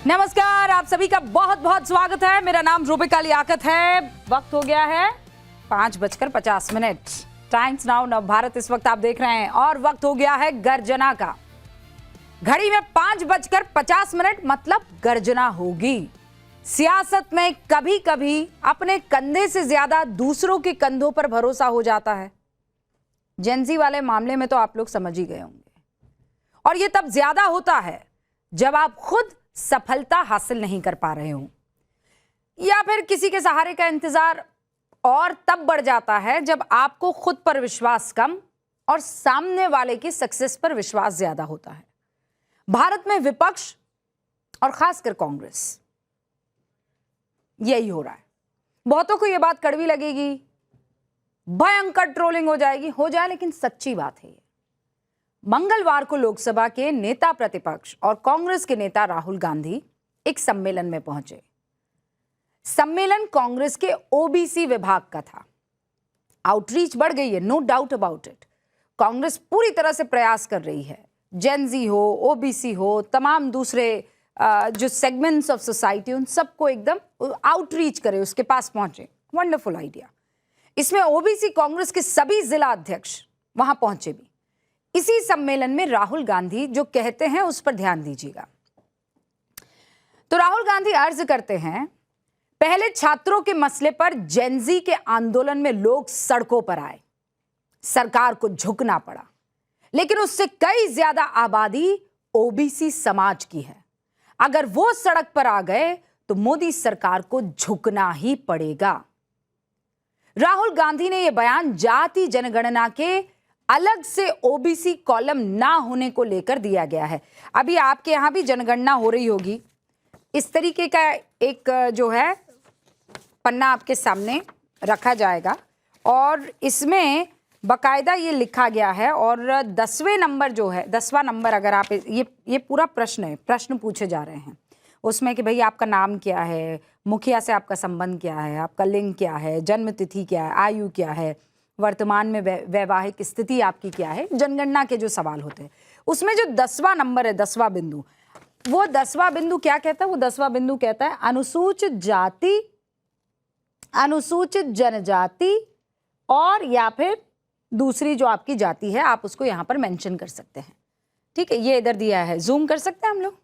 नमस्कार, आप सभी का बहुत बहुत स्वागत है। मेरा नाम रूबिका लियाकत है। वक्त हो गया है 5:50। टाइम्स नाउ नव भारत इस वक्त आप देख रहे हैं और वक्त हो गया है गर्जना का। घड़ी में 5:50 मतलब गर्जना होगी। सियासत में कभी कभी अपने कंधे से ज्यादा दूसरों के कंधों पर भरोसा हो जाता है। जेंजी वाले मामले में तो आप लोग समझ ही गए होंगे, और ये तब ज्यादा होता है जब आप खुद सफलता हासिल नहीं कर पा रहे हो, या फिर किसी के सहारे का इंतजार, और तब बढ़ जाता है जब आपको खुद पर विश्वास कम और सामने वाले की सक्सेस पर विश्वास ज्यादा होता है। भारत में विपक्ष और खासकर कांग्रेस, यही हो रहा है। बहुतों को यह बात कड़वी लगेगी, भयंकर ट्रोलिंग हो जाएगी, हो जाए, लेकिन सच्ची बात है। मंगलवार को लोकसभा के नेता प्रतिपक्ष और कांग्रेस के नेता राहुल गांधी एक सम्मेलन में पहुंचे। सम्मेलन कांग्रेस के ओबीसी विभाग का था। आउटरीच बढ़ गई है, no doubt about it. Congress पूरी तरह से प्रयास कर रही है, जेनजी हो, ओबीसी हो, तमाम दूसरे जो सेगमेंट्स ऑफ सोसाइटी, उन सबको एकदम आउटरीच करे, उसके पास पहुंचे। Wonderful idea. इसमें ओबीसी कांग्रेस के सभी जिला अध्यक्ष वहां पहुंचे भी। इसी सम्मेलन में राहुल गांधी जो कहते हैं उस पर ध्यान दीजिएगा। तो राहुल गांधी अर्ज करते हैं, पहले छात्रों के मसले पर जेनजी के आंदोलन में लोग सड़कों पर आए, सरकार को झुकना पड़ा, लेकिन उससे कई ज्यादा आबादी ओबीसी समाज की है। अगर वो सड़क पर आ गए तो मोदी सरकार को झुकना ही पड़ेगा। राहुल गांधी ने यह बयान जाति जनगणना के अलग से ओबीसी कॉलम ना होने को लेकर दिया गया है। अभी आपके यहां भी जनगणना हो रही होगी। इस तरीके का एक जो है पन्ना आपके सामने रखा जाएगा और इसमें बकायदा ये लिखा गया है, और 10वें नंबर जो है, 10वां नंबर, अगर आप ये पूरा प्रश्न पूछे जा रहे हैं उसमें कि भाई आपका नाम क्या है, मुखिया से आपका संबंध क्या है, आपका लिंग क्या है, जन्म तिथि क्या है, आयु क्या है, वर्तमान में वैवाहिक स्थिति आपकी क्या है, जनगणना के जो सवाल होते हैं उसमें जो 10वां नंबर है, 10वां बिंदु, वो 10वां बिंदु क्या कहता है? वो 10वां बिंदु कहता है अनुसूचित जाति, अनुसूचित जनजाति, और या फिर दूसरी जो आपकी जाति है आप उसको यहां पर मेंशन कर सकते हैं। ठीक है, ये इधर दिया है, जूम कर सकते हैं हम लोग,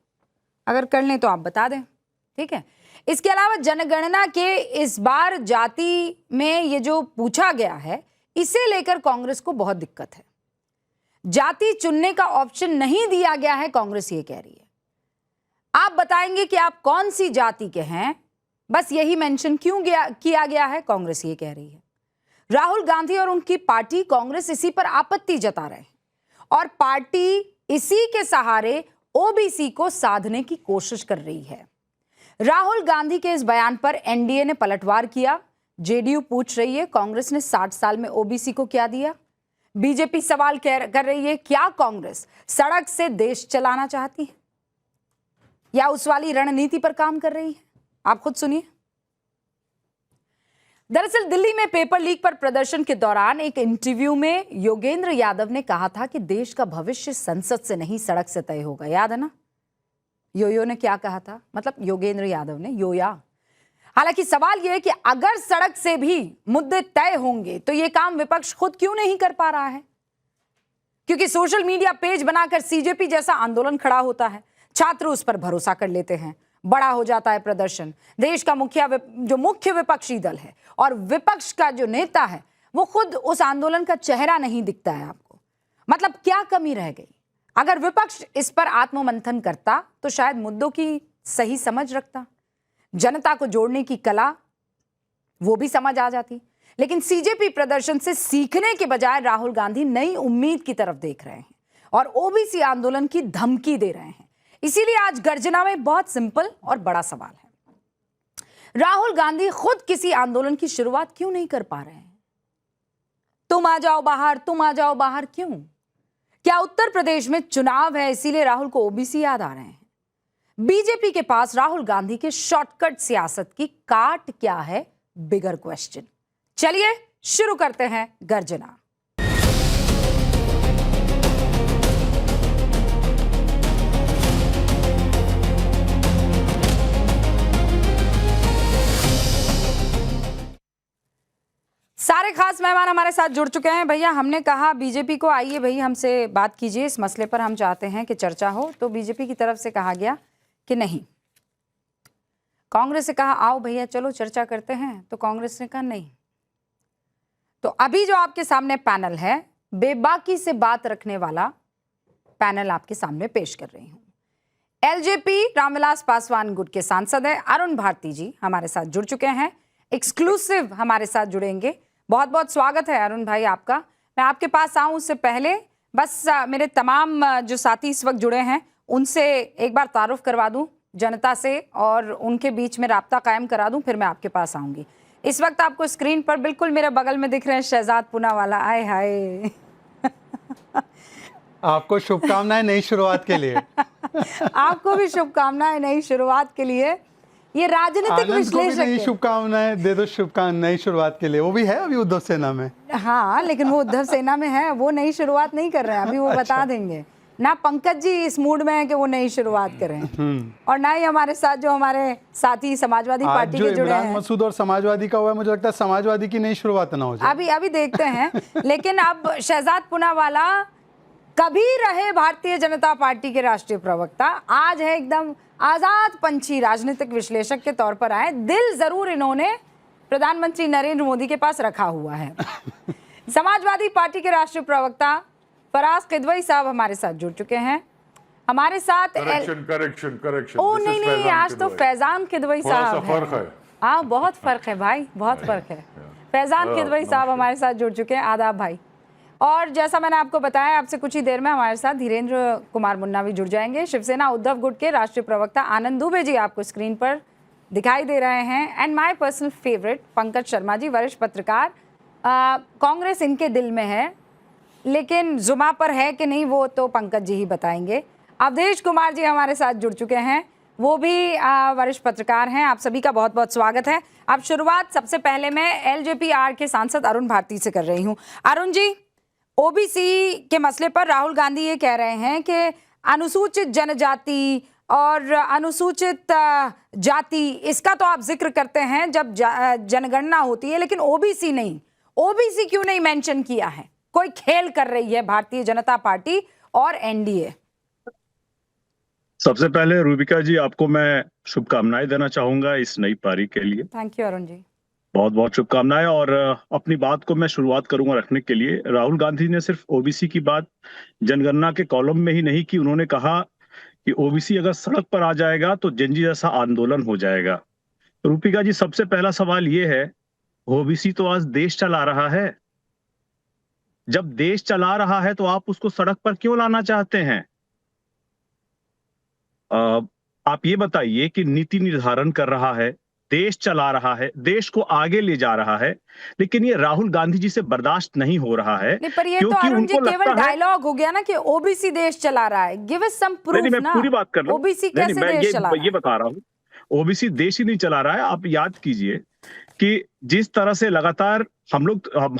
अगर कर लें तो आप बता दें। ठीक है, इसके अलावा जनगणना के इस बार जाति में ये जो पूछा गया है, इसे लेकर कांग्रेस को बहुत दिक्कत है। जाति चुनने का ऑप्शन नहीं दिया गया है, कांग्रेस ये कह रही है। आप बताएंगे कि आप कौन सी जाति के हैं, बस यही मेंशन क्यों किया गया है, कांग्रेस ये कह रही है। राहुल गांधी और उनकी पार्टी कांग्रेस इसी पर आपत्ति जता रहे हैं, और पार्टी इसी के सहारे ओबीसी को साधने की कोशिश कर रही है। राहुल गांधी के इस बयान पर एनडीए ने पलटवार किया। जेडीयू पूछ रही है कांग्रेस ने 60 साल में ओबीसी को क्या दिया। बीजेपी सवाल कर रही है, क्या कांग्रेस सड़क से देश चलाना चाहती है या उस वाली रणनीति पर काम कर रही है? आप खुद सुनिए। दरअसल दिल्ली में पेपर लीक पर प्रदर्शन के दौरान एक इंटरव्यू में योगेंद्र यादव ने कहा था कि देश का भविष्य संसद से नहीं सड़क से तय होगा। याद है ना, योयो ने क्या कहा था, मतलब योगेंद्र यादव ने, योया। हालांकि सवाल यह है कि अगर सड़क से भी मुद्दे तय होंगे तो यह काम विपक्ष खुद क्यों नहीं कर पा रहा है? क्योंकि सोशल मीडिया पेज बनाकर सीजेपी जैसा आंदोलन खड़ा होता है, छात्र उस पर भरोसा कर लेते हैं, बड़ा हो जाता है प्रदर्शन। देश का मुख्य विपक्षी दल है और विपक्ष का जो नेता है वो खुद उस आंदोलन का चेहरा नहीं दिखता है आपको। मतलब क्या कमी रह गई? अगर विपक्ष इस पर आत्ममंथन करता तो शायद मुद्दों की सही समझ रखता, जनता को जोड़ने की कला वो भी समझ आ जाती। लेकिन सीजेपी प्रदर्शन से सीखने के बजाय राहुल गांधी नई उम्मीद की तरफ देख रहे हैं और ओबीसी आंदोलन की धमकी दे रहे हैं। इसीलिए आज गर्जना में बहुत सिंपल और बड़ा सवाल है, राहुल गांधी खुद किसी आंदोलन की शुरुआत क्यों नहीं कर पा रहे हैं? तुम आ जाओ बाहर, तुम आ जाओ बाहर, क्यों? क्या उत्तर प्रदेश में चुनाव है इसीलिए राहुल को ओबीसी याद आ रहे हैं? बीजेपी के पास राहुल गांधी के शॉर्टकट सियासत की काट क्या है? Bigger question. चलिए शुरू करते हैं गर्जना। बड़े खास मेहमान हमारे साथ जुड़ चुके हैं। भैया, हमने कहा बीजेपी को आइए भाई हमसे बात कीजिए, इस मसले पर हम चाहते हैं कि चर्चा हो, तो बीजेपी की तरफ से कहा गया कि नहीं। कांग्रेस से कहा आओ भैया चलो चर्चा करते हैं, तो कांग्रेस ने कहा नहीं। तो अभी जो आपके सामने पैनल है, बेबाकी से बात रखने वाला पैनल आपके सामने पेश कर रही हूं। एलजेपी रामविलास पासवान गुट के सांसद है अरुण भारती जी हमारे साथ जुड़ चुके हैं, एक्सक्लूसिव हमारे साथ जुड़ेंगे। बहुत बहुत स्वागत है अरुण भाई आपका। मैं आपके पास आऊं उससे पहले बस मेरे तमाम जो साथी इस वक्त जुड़े हैं उनसे एक बार तारुफ करवा दूं जनता से और उनके बीच में राब्ता कायम करा दूं, फिर मैं आपके पास आऊंगी। इस वक्त आपको स्क्रीन पर बिल्कुल मेरे बगल में दिख रहे हैं शहजाद पूनावाला। आए हाय आपको शुभकामनाएं नई शुरुआत के लिए। आपको भी शुभकामनाएं नई शुरुआत के लिए। ये राजनीतिक विश्लेषक नई शुभकामनाएं दे दो, शुभकामनाएं नई शुरुआत के लिए। वो भी है अभी उद्धव सेना में। हाँ, लेकिन वो उद्धव सेना में है, वो नई शुरुआत नहीं कर रहे हैं अभी, वो बता देंगे ना। पंकज जी इस मूड में है कि वो नई शुरुआत करें, और ना ही हमारे साथ जो हमारे साथी समाजवादी पार्टी के जुड़े हैं। मसूद और समाजवादी का हुआ है, मुझे लगता है समाजवादी की नई शुरुआत ना हो जाए। अभी देखते हैं। लेकिन अब शहजाद पूनावाला कभी रहे भारतीय जनता पार्टी के राष्ट्रीय प्रवक्ता, आज है एकदम आजाद पंछी राजनीतिक विश्लेषक के तौर पर आए। दिल जरूर इन्होंने प्रधानमंत्री नरेंद्र मोदी के पास रखा हुआ है। समाजवादी पार्टी के राष्ट्रीय प्रवक्ता फराज किदवई साहब हमारे साथ जुड़ चुके हैं। हमारे साथ करेक्शन ओ नहीं, आज तो फैजान किदवई साहब है। हाँ, बहुत फर्क है भाई, बहुत फर्क है। फैजान किदवई साहब हमारे साथ जुड़ चुके हैं। आदाब भाई। और जैसा मैंने आपको बताया, आपसे कुछ ही देर में हमारे साथ धीरेन्द्र कुमार मुन्ना भी जुड़ जाएंगे। शिवसेना उद्धव गुट के राष्ट्रीय प्रवक्ता आनंद दुबे जी आपको स्क्रीन पर दिखाई दे रहे हैं। And my personal favourite Pankaj Sharma ji, वरिष्ठ पत्रकार। कांग्रेस इनके दिल में है, लेकिन जुमा पर है कि नहीं वो तो पंकज जी ही बताएंगे। अवधेश कुमार जी हमारे साथ जुड़ चुके हैं, वो भी वरिष्ठ पत्रकार हैं। आप सभी का बहुत बहुत स्वागत है। अब शुरुआत सबसे पहले मैं एलजेपी-आर के सांसद अरुण भारती से कर रही हूँ। अरुण जी, ओबीसी के मसले पर राहुल गांधी ये कह रहे हैं कि अनुसूचित जनजाति और अनुसूचित जाति, इसका तो आप जिक्र करते हैं जब जनगणना होती है, लेकिन ओबीसी नहीं। ओबीसी क्यों नहीं मेंशन किया है? कोई खेल कर रही है भारतीय जनता पार्टी और एनडीए। सबसे पहले रूबिका जी, आपको मैं शुभकामनाएं देना चाहूंगा इस नई पारी के लिए। थैंक यू अरुण जी, बहुत बहुत शुभकामनाएं। और अपनी बात को मैं शुरुआत करूंगा रखने के लिए। राहुल गांधी ने सिर्फ ओबीसी की बात जनगणना के कॉलम में ही नहीं की, उन्होंने कहा कि ओबीसी अगर सड़क पर आ जाएगा तो जनजी जैसा आंदोलन हो जाएगा। रूपिका जी, सबसे पहला सवाल ये है, ओबीसी तो आज देश चला रहा है। जब देश चला रहा है तो आप उसको सड़क पर क्यों लाना चाहते हैं? आप ये बताइए कि नीति निर्धारण कर रहा है, देश चला रहा है, देश को आगे ले जा रहा है, लेकिन ये राहुल गांधी जी से बर्दाश्त नहीं हो रहा है। नहीं, पर ये तो अरुण जी केवल डायलॉग हो गया ना कि ओबीसी देश चला रहा है। गिव अस सम प्रूफ ना। मैं पूरी बात कर रहा हूं। ओबीसी कैसे देश चला रहा है? ये बता रहा हूं, ओबीसी देश ही नहीं चला रहा है। आप याद कीजिए कि जिस तरह से लगातार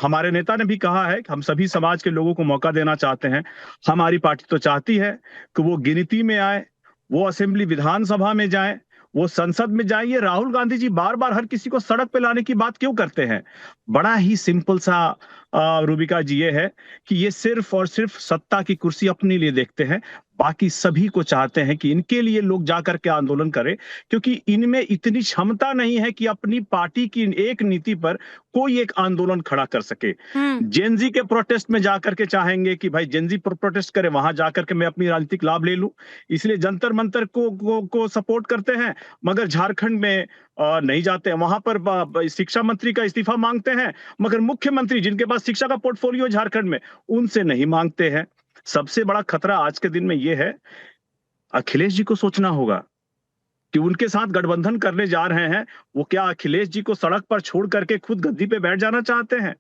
हमारे नेता ने भी कहा है कि हम सभी समाज के लोगों को मौका देना चाहते हैं। हमारी पार्टी तो चाहती है कि वो गिनती में आए, वो असेंबली विधानसभा में जाए, वो संसद में जाए। ये राहुल गांधी जी बार बार हर किसी को सड़क पे लाने की बात क्यों करते हैं? बड़ा ही सिंपल सा रूबिका जी ये है कि ये सिर्फ और सिर्फ सत्ता की कुर्सी अपने लिए देखते हैं। बाकी सभी को चाहते हैं कि इनके लिए लोग जाकर के आंदोलन करें, क्योंकि इनमें इतनी क्षमता नहीं है कि अपनी पार्टी की एक नीति पर कोई एक आंदोलन खड़ा कर सके। जेनजी के प्रोटेस्ट में जाकर के चाहेंगे कि भाई जेनजी प्रोटेस्ट करे, वहां जाकर के मैं अपनी राजनीतिक लाभ ले लूं, इसलिए जंतर मंतर को सपोर्ट करते हैं। मगर झारखंड में नहीं जाते हैं, वहां पर शिक्षा मंत्री का इस्तीफा मांगते हैं, मगर मुख्यमंत्री जिनके पास शिक्षा का पोर्टफोलियो झारखंड में, उनसे नहीं मांगते हैं। सबसे बड़ा खतरा आज के दिन में यह है, अखिलेश जी को सोचना होगा कि उनके साथ गठबंधन करने जा रहे हैं, वो क्या अखिलेश जी को सड़क पर छोड़ करके खुद गद्दी पे बैठ जाना चाहते हैं?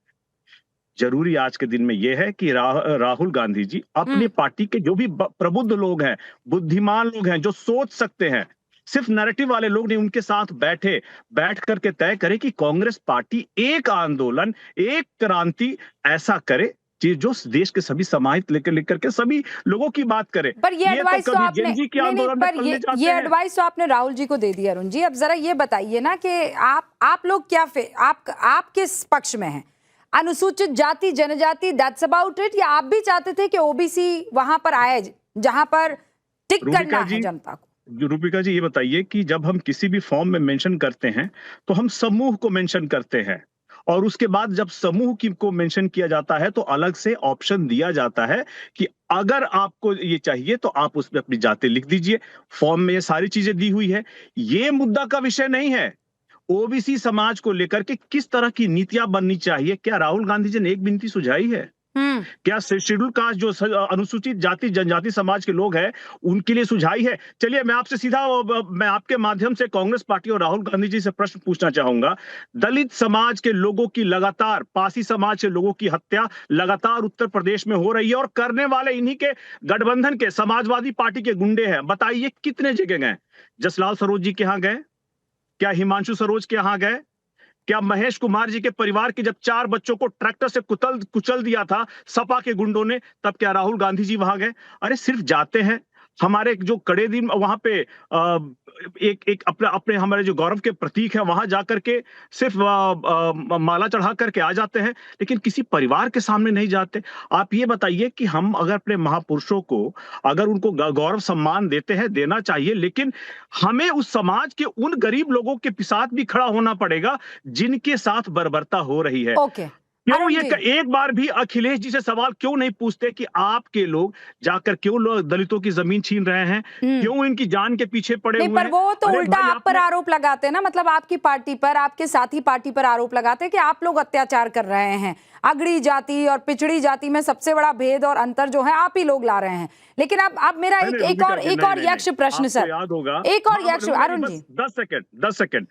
जरूरी आज के दिन में यह है कि राहुल गांधी जी अपनी पार्टी के जो भी प्रबुद्ध लोग हैं, बुद्धिमान लोग हैं, जो सोच सकते हैं, सिर्फ नैरेटिव वाले लोग नहीं, उनके साथ बैठ करके तय करे कि कांग्रेस पार्टी एक आंदोलन, एक क्रांति ऐसा करे जो देश के सभी समाज लेकर के सभी लोगों की बात करे। पर ये एडवाइस तो आपने ये एडवाइस तो आपने राहुल जी को दे दी। अरुण जी, अब जरा ये बताइए ना कि आप लोग क्या आप किस पक्ष में हैं? अनुसूचित जाति जनजाति, दैट्स अबाउट इट, या आप भी चाहते थे कि ओबीसी वहां पर आए जहां पर टिक करना है जनता को? रूपिका जी, ये बताइए कि जब हम किसी भी फॉर्म में मेंशन करते हैं तो हम समूह को मेंशन करते हैं, और उसके बाद जब समूह की को मेंशन किया जाता है तो अलग से ऑप्शन दिया जाता है कि अगर आपको ये चाहिए तो आप उसमें अपनी जाति लिख दीजिए। फॉर्म में ये सारी चीजें दी हुई है। ये मुद्दा का विषय नहीं है। ओबीसी समाज को लेकर के किस तरह की नीतियां बननी चाहिए, क्या राहुल गांधी जी ने एक विनती सुझाई है? क्या शेड्यूल कास्ट जो अनुसूचित जाति जनजाति समाज के लोग हैं उनके लिए सुझाई है? चलिए मैं आपसे सीधा, मैं आपके माध्यम से कांग्रेस पार्टी और राहुल गांधी जी से प्रश्न पूछना चाहूंगा। दलित समाज के लोगों की लगातार, पासी समाज के लोगों की हत्या लगातार उत्तर प्रदेश में हो रही है, और करने वाले इन्हीं के गठबंधन के समाजवादी पार्टी के गुंडे हैं। बताइए कितने जगह गए? जसलाल सरोज जी के यहाँ गए? क्या हिमांशु सरोज के यहाँ गए? क्या महेश कुमार जी के परिवार के जब 4 बच्चों को ट्रैक्टर से कुचल दिया था सपा के गुंडों ने, तब क्या राहुल गांधी जी वहां गए? अरे सिर्फ जाते हैं। हमारे जो कड़े दिन वहां पे एक अपने हमारे जो गौरव के प्रतीक है वहां जाकर के सिर्फ माला चढ़ा करके आ जाते हैं, लेकिन किसी परिवार के सामने नहीं जाते। आप ये बताइए कि हम अगर अपने महापुरुषों को, अगर उनको गौरव सम्मान देते हैं, देना चाहिए, लेकिन हमें उस समाज के उन गरीब लोगों के साथ भी खड़ा होना पड़ेगा जिनके साथ बर्बरता हो रही है। ओके, क्यों ये एक बार भी अखिलेश जी से सवाल क्यों नहीं पूछते कि आपके लोग जाकर क्यों लोग दलितों की जमीन छीन रहे हैं, क्यों इनकी जान के पीछे पड़े हुए हैं? पर वो तो उल्टा आप पर आरोप लगाते हैं ना, मतलब आपकी पार्टी पर, आपके साथी पार्टी पर आरोप लगाते हैं कि आप लोग अत्याचार कर रहे हैं। अगड़ी जाति और पिछड़ी जाति में सबसे बड़ा भेद और अंतर जो है आप ही लोग ला रहे हैं। लेकिन अब मेरा एक और यक्ष प्रश्न सर, याद होगा, एक और यक्ष, अरुण जी 10 सेकंड।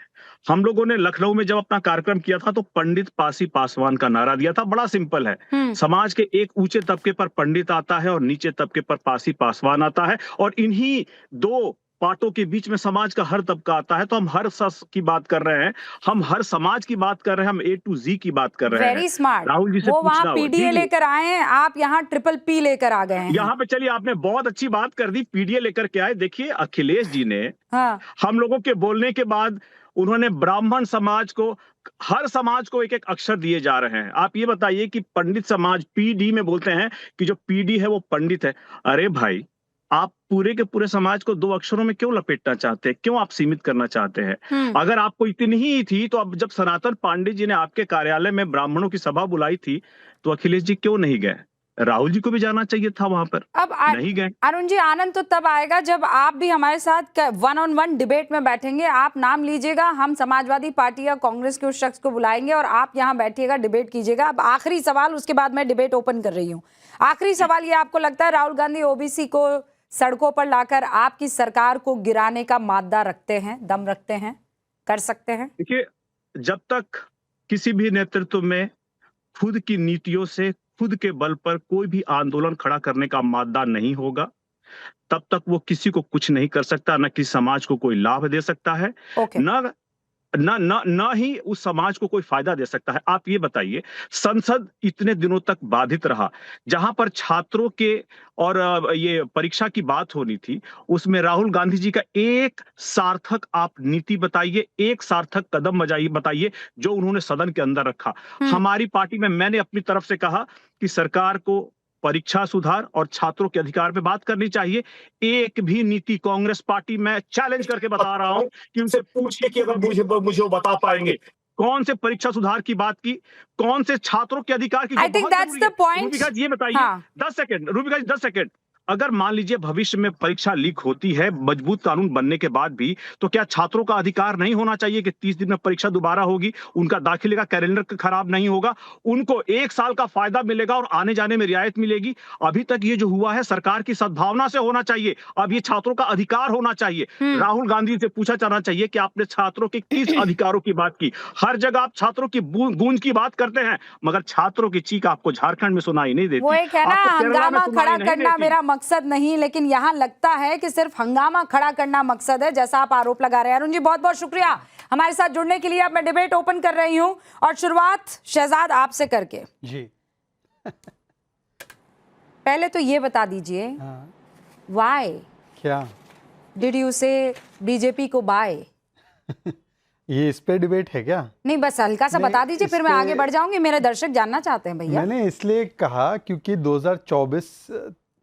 हम लोगों ने लखनऊ में जब अपना कार्यक्रम किया था तो पंडित पासी पासवान का नारा दिया था। बड़ा सिंपल है, समाज के एक ऊंचे तबके पर पंडित आता है और नीचे तबके पर पासी पासवान आता है, और इन्हीं 2 पार्टों के बीच में समाज का हर तबका आता है। तो हम हर सस की बात कर रहे हैं, हम हर समाज की बात कर रहे हैं, हम A to Z की बात कर रहे हैं। Very smart. राहुल जी से वो वहां पूछना पीडीए लेकर आए हैं, आप यहाँ PPP लेकर आ गए हैं। यहाँ पे चलिए, आपने बहुत अच्छी बात कर दी, पीडीए लेकर के आए। देखिए अखिलेश जी ने हम लोगों के बोलने के बाद उन्होंने ब्राह्मण समाज को, हर समाज को एक एक अक्षर दिए जा रहे हैं। आप ये बताइए कि पंडित समाज, पीडी में बोलते हैं कि जो पीडी है वो पंडित है। अरे भाई, आप पूरे के पूरे समाज को 2 अक्षरों में क्यों लपेटना चाहते हैं? क्यों आप सीमित करना चाहते हैं? अगर आपको इतनी ही थी तो अब जब सनातन पांडे जी ने आपके कार्यालय में ब्राह्मणों की सभा बुलाई थी तो अखिलेश जी क्यों नहीं गए? राहुल जी को भी जाना चाहिए था वहां पर, अब नहीं गए। अरुण जी, आनंद तो तब आएगा जब आप भी हमारे साथ 1-on-1 डिबेट में बैठेंगे। आप नाम लीजिएगा, हम समाजवादी पार्टी या कांग्रेस के उस शख्स को बुलाएंगे और आप यहाँ बैठिएगा, डिबेट कीजिएगा। अब आखिरी सवाल, उसके बाद मैं डिबेट ओपन कर रही हूँ। आखिरी सवाल ये, आपको लगता है राहुल गांधी ओबीसी को सड़कों पर लाकर आपकी सरकार को गिराने का मादा रखते हैं, दम रखते हैं, कर सकते हैं? देखिए, जब तक किसी भी नेतृत्व में खुद की नीतियों से, खुद के बल पर कोई भी आंदोलन खड़ा करने का मादा नहीं होगा, तब तक वो किसी को कुछ नहीं कर सकता, न किसी समाज को कोई लाभ दे सकता है, न ही उस समाज को कोई फायदा दे सकता है। आप ये बताइए, संसद इतने दिनों तक बाधित रहा, जहां पर छात्रों के और ये परीक्षा की बात होनी थी, उसमें राहुल गांधी जी का एक सार्थक आप नीति बताइए, एक सार्थक कदम बताइए जो उन्होंने सदन के अंदर रखा। हमारी पार्टी में मैंने अपनी तरफ से कहा कि सरकार को परीक्षा सुधार और छात्रों के अधिकार पे बात करनी चाहिए। एक भी नीति कांग्रेस पार्टी में चैलेंज करके बता रहा हूं कि उनसे पूछिए कि अगर मुझे बता पाएंगे कौन से परीक्षा सुधार की बात की, कौन से छात्रों के अधिकार की। I think that's the point. Rubika ji ये बताइए, 10 सेकंड रूबिका जी, 10 सेकंड। अगर मान लीजिए भविष्य में परीक्षा लीक होती है मजबूत कानून बनने के बाद भी, तो क्या छात्रों का अधिकार नहीं होना चाहिए कि 30 दिन में परीक्षा दोबारा होगी, उनका दाखिले का कैलेंडर खराब नहीं होगा, उनको 1 साल का फायदा मिलेगा और आने जाने में रियायत मिलेगी? अभी तक ये जो हुआ है सरकार की सद्भावना से होना चाहिए, अब ये छात्रों का अधिकार होना चाहिए। राहुल गांधी से पूछा जाना चाहिए कि आपने छात्रों के किस अधिकारों की बात की? हर जगह आप छात्रों की गूंज की बात करते हैं, मगर छात्रों की चीख आपको झारखंड में सुनाई नहीं देती। वो एक है ना, हंगामा खड़ा करना मेरा मकसद नहीं, लेकिन यहां लगता है कि सिर्फ हंगामा खड़ा करना मकसद है, जैसा आप आरोप लगा रहे हैं। अरुण जी, बहुत बहुत शुक्रिया हमारे साथ जुड़ने के लिए। अब मैं डिबेट ओपन कर रही हूं और शुरुआत शहजाद आपसे करके जी। पहले तो ये बता दीजिए, व्हाई क्या डिड यू से बीजेपी को बाय? ये इस पे डिबेट है क्या? नहीं, बस हल्का सा नहीं, बता दीजिए, फिर मैं इस पे- आगे बढ़ जाऊंगी। मेरे दर्शक जानना चाहते हैं भैया। मैंने इसलिए कहा क्योंकि 2024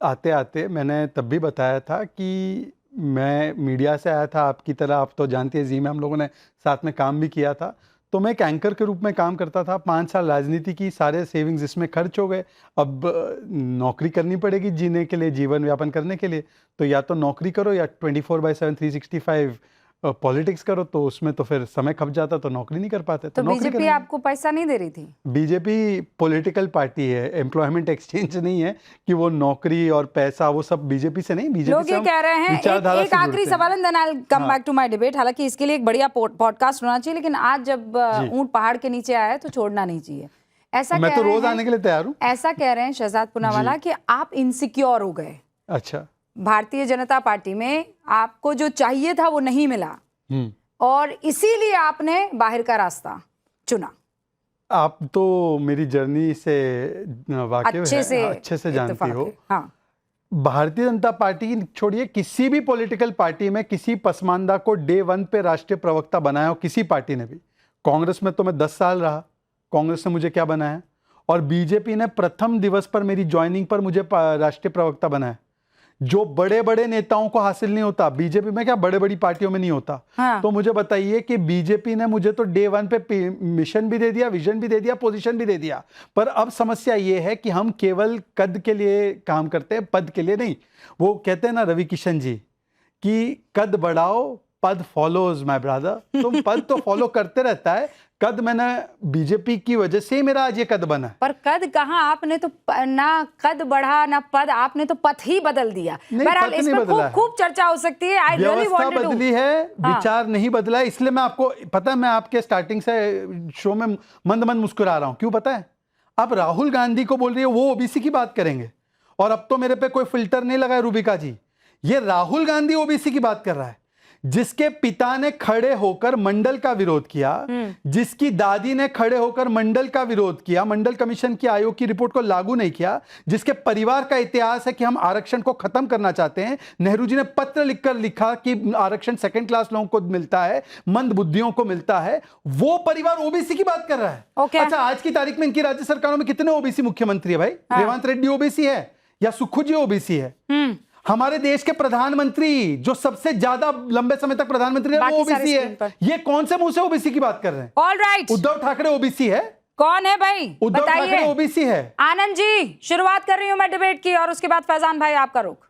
आते आते मैंने तब भी बताया था कि मैं मीडिया से आया था, आपकी तरह, आप तो जानती है जी में हम लोगों ने साथ में काम भी किया था, तो मैं एक एंकर के रूप में काम करता था। 5 साल राजनीति की, सारे सेविंग्स इसमें खर्च हो गए। अब नौकरी करनी पड़ेगी जीने के लिए, जीवन यापन करने के लिए, तो या तो नौकरी करो या 24/7 365 पॉलिटिक्स करो, तो उसमें तो फिर समय खप जाता, तो नौकरी नहीं कर पाते। तो नौकरी बीजेपी करेंगे। आपको पैसा नहीं दे रही थी? बीजेपी पॉलिटिकल पार्टी है, एम्प्लॉयमेंट एक्सचेंज नहीं है कि वो नौकरी और पैसा वो सब बीजेपी से नहीं। बीजेपी लोग से ये हम कह रहे हैं, विचारधारा एक से आखिरी जुड़ते हैं। सवाल, and then I will come हाँ। Back to my debate. हालांकि इसके लिए एक बढ़िया पॉडकास्ट होना चाहिए, लेकिन आज जब जी। ऊंट पहाड़ के नीचे आया है तो छोड़ना नहीं चाहिए। ऐसा मैं कह तो रहे रोज हैं, आने के लिए तैयार हूँ। ऐसा कह रहे हैं शहजाद पूनावाला कि आप इनसिक्योर हो गए। अच्छा। भारतीय जनता पार्टी में आपको जो चाहिए था वो नहीं मिला, और इसीलिए आपने बाहर का रास्ता चुना। आप तो मेरी जर्नी से वाकिफ अच्छे से है, अच्छे से जानती इत्तेफाक हो। है। हाँ। भारतीय जनता पार्टी छोड़िए, किसी भी पॉलिटिकल पार्टी में किसी पसमानदा को डे 1 पे राष्ट्रीय प्रवक्ता बनाया हो, किसी पार्टी ने भी। कांग्रेस में तो मैं 10 साल रहा, कांग्रेस ने मुझे क्या बनाया, और बीजेपी ने प्रथम दिवस पर मेरी ज्वाइनिंग पर मुझे राष्ट्रीय प्रवक्ता बनाया, जो बड़े बड़े नेताओं को हासिल नहीं होता। बीजेपी में क्या, बड़े बड़ी पार्टियों में नहीं होता। हाँ। तो मुझे बताइए कि बीजेपी ने मुझे तो डे 1 पे मिशन भी दे दिया, विजन भी दे दिया, पोजीशन भी दे दिया, पर अब समस्या ये है कि हम केवल कद के लिए काम करते हैं, पद के लिए नहीं। वो कहते हैं ना रवि किशन जी कि कद बढ़ाओ, पद फॉलोज माय ब्रदर। तुम पद तो फॉलो करते रहता है, कद मैंने बीजेपी की वजह से मेरा आज ये कद बना है। पर कद कहाँ, आपने तो ना कद बढ़ा ना पद, आपने तो पथ ही बदल दिया। बहरहाल इस पर खूब खूब चर्चा हो सकती है। आई रियली व्यवस्था वांटेड टू, बदली है, विचार नहीं बदला है। इसलिए मैं आपको पता है, मैं आपके स्टार्टिंग से शो में मंद मंद मुस्कुरा रहा हूं। क्यों पता है? आप राहुल गांधी को बोल रही है वो ओबीसी की बात करेंगे, और अब तो मेरे पे कोई फिल्टर नहीं लगा है रूबिका जी, ये राहुल गांधी ओबीसी की बात कर रहा है, जिसके पिता ने खड़े होकर मंडल का विरोध किया, जिसकी दादी ने खड़े होकर मंडल का विरोध किया, मंडल कमीशन की आयोग की रिपोर्ट को लागू नहीं किया, जिसके परिवार का इतिहास है कि हम आरक्षण को खत्म करना चाहते हैं। नेहरू जी ने पत्र लिखकर लिखा कि आरक्षण सेकंड क्लास लोगों को मिलता है, मंद बुद्धियों को मिलता है। वो परिवार ओबीसी की बात कर रहा है। Okay. अच्छा, आज की तारीख में इनकी राज्य सरकारों में कितने ओबीसी मुख्यमंत्री है भाई? रेवंत रेड्डी ओबीसी है या सुक्खू जी ओबीसी है? हमारे देश के प्रधानमंत्री जो सबसे ज्यादा लंबे समय तक प्रधानमंत्री है वो ओबीसी है। ये कौन से मुंह से ओबीसी की बात कर रहे हैं? ऑलराइट, उद्धव ठाकरे ओबीसी है? कौन है भाई, उद्धव ठाकरे बताइए। ओबीसी है। आनंद जी, शुरुआत कर रही हूं मैं डिबेट की, और उसके बाद फैजान भाई आपका रुख।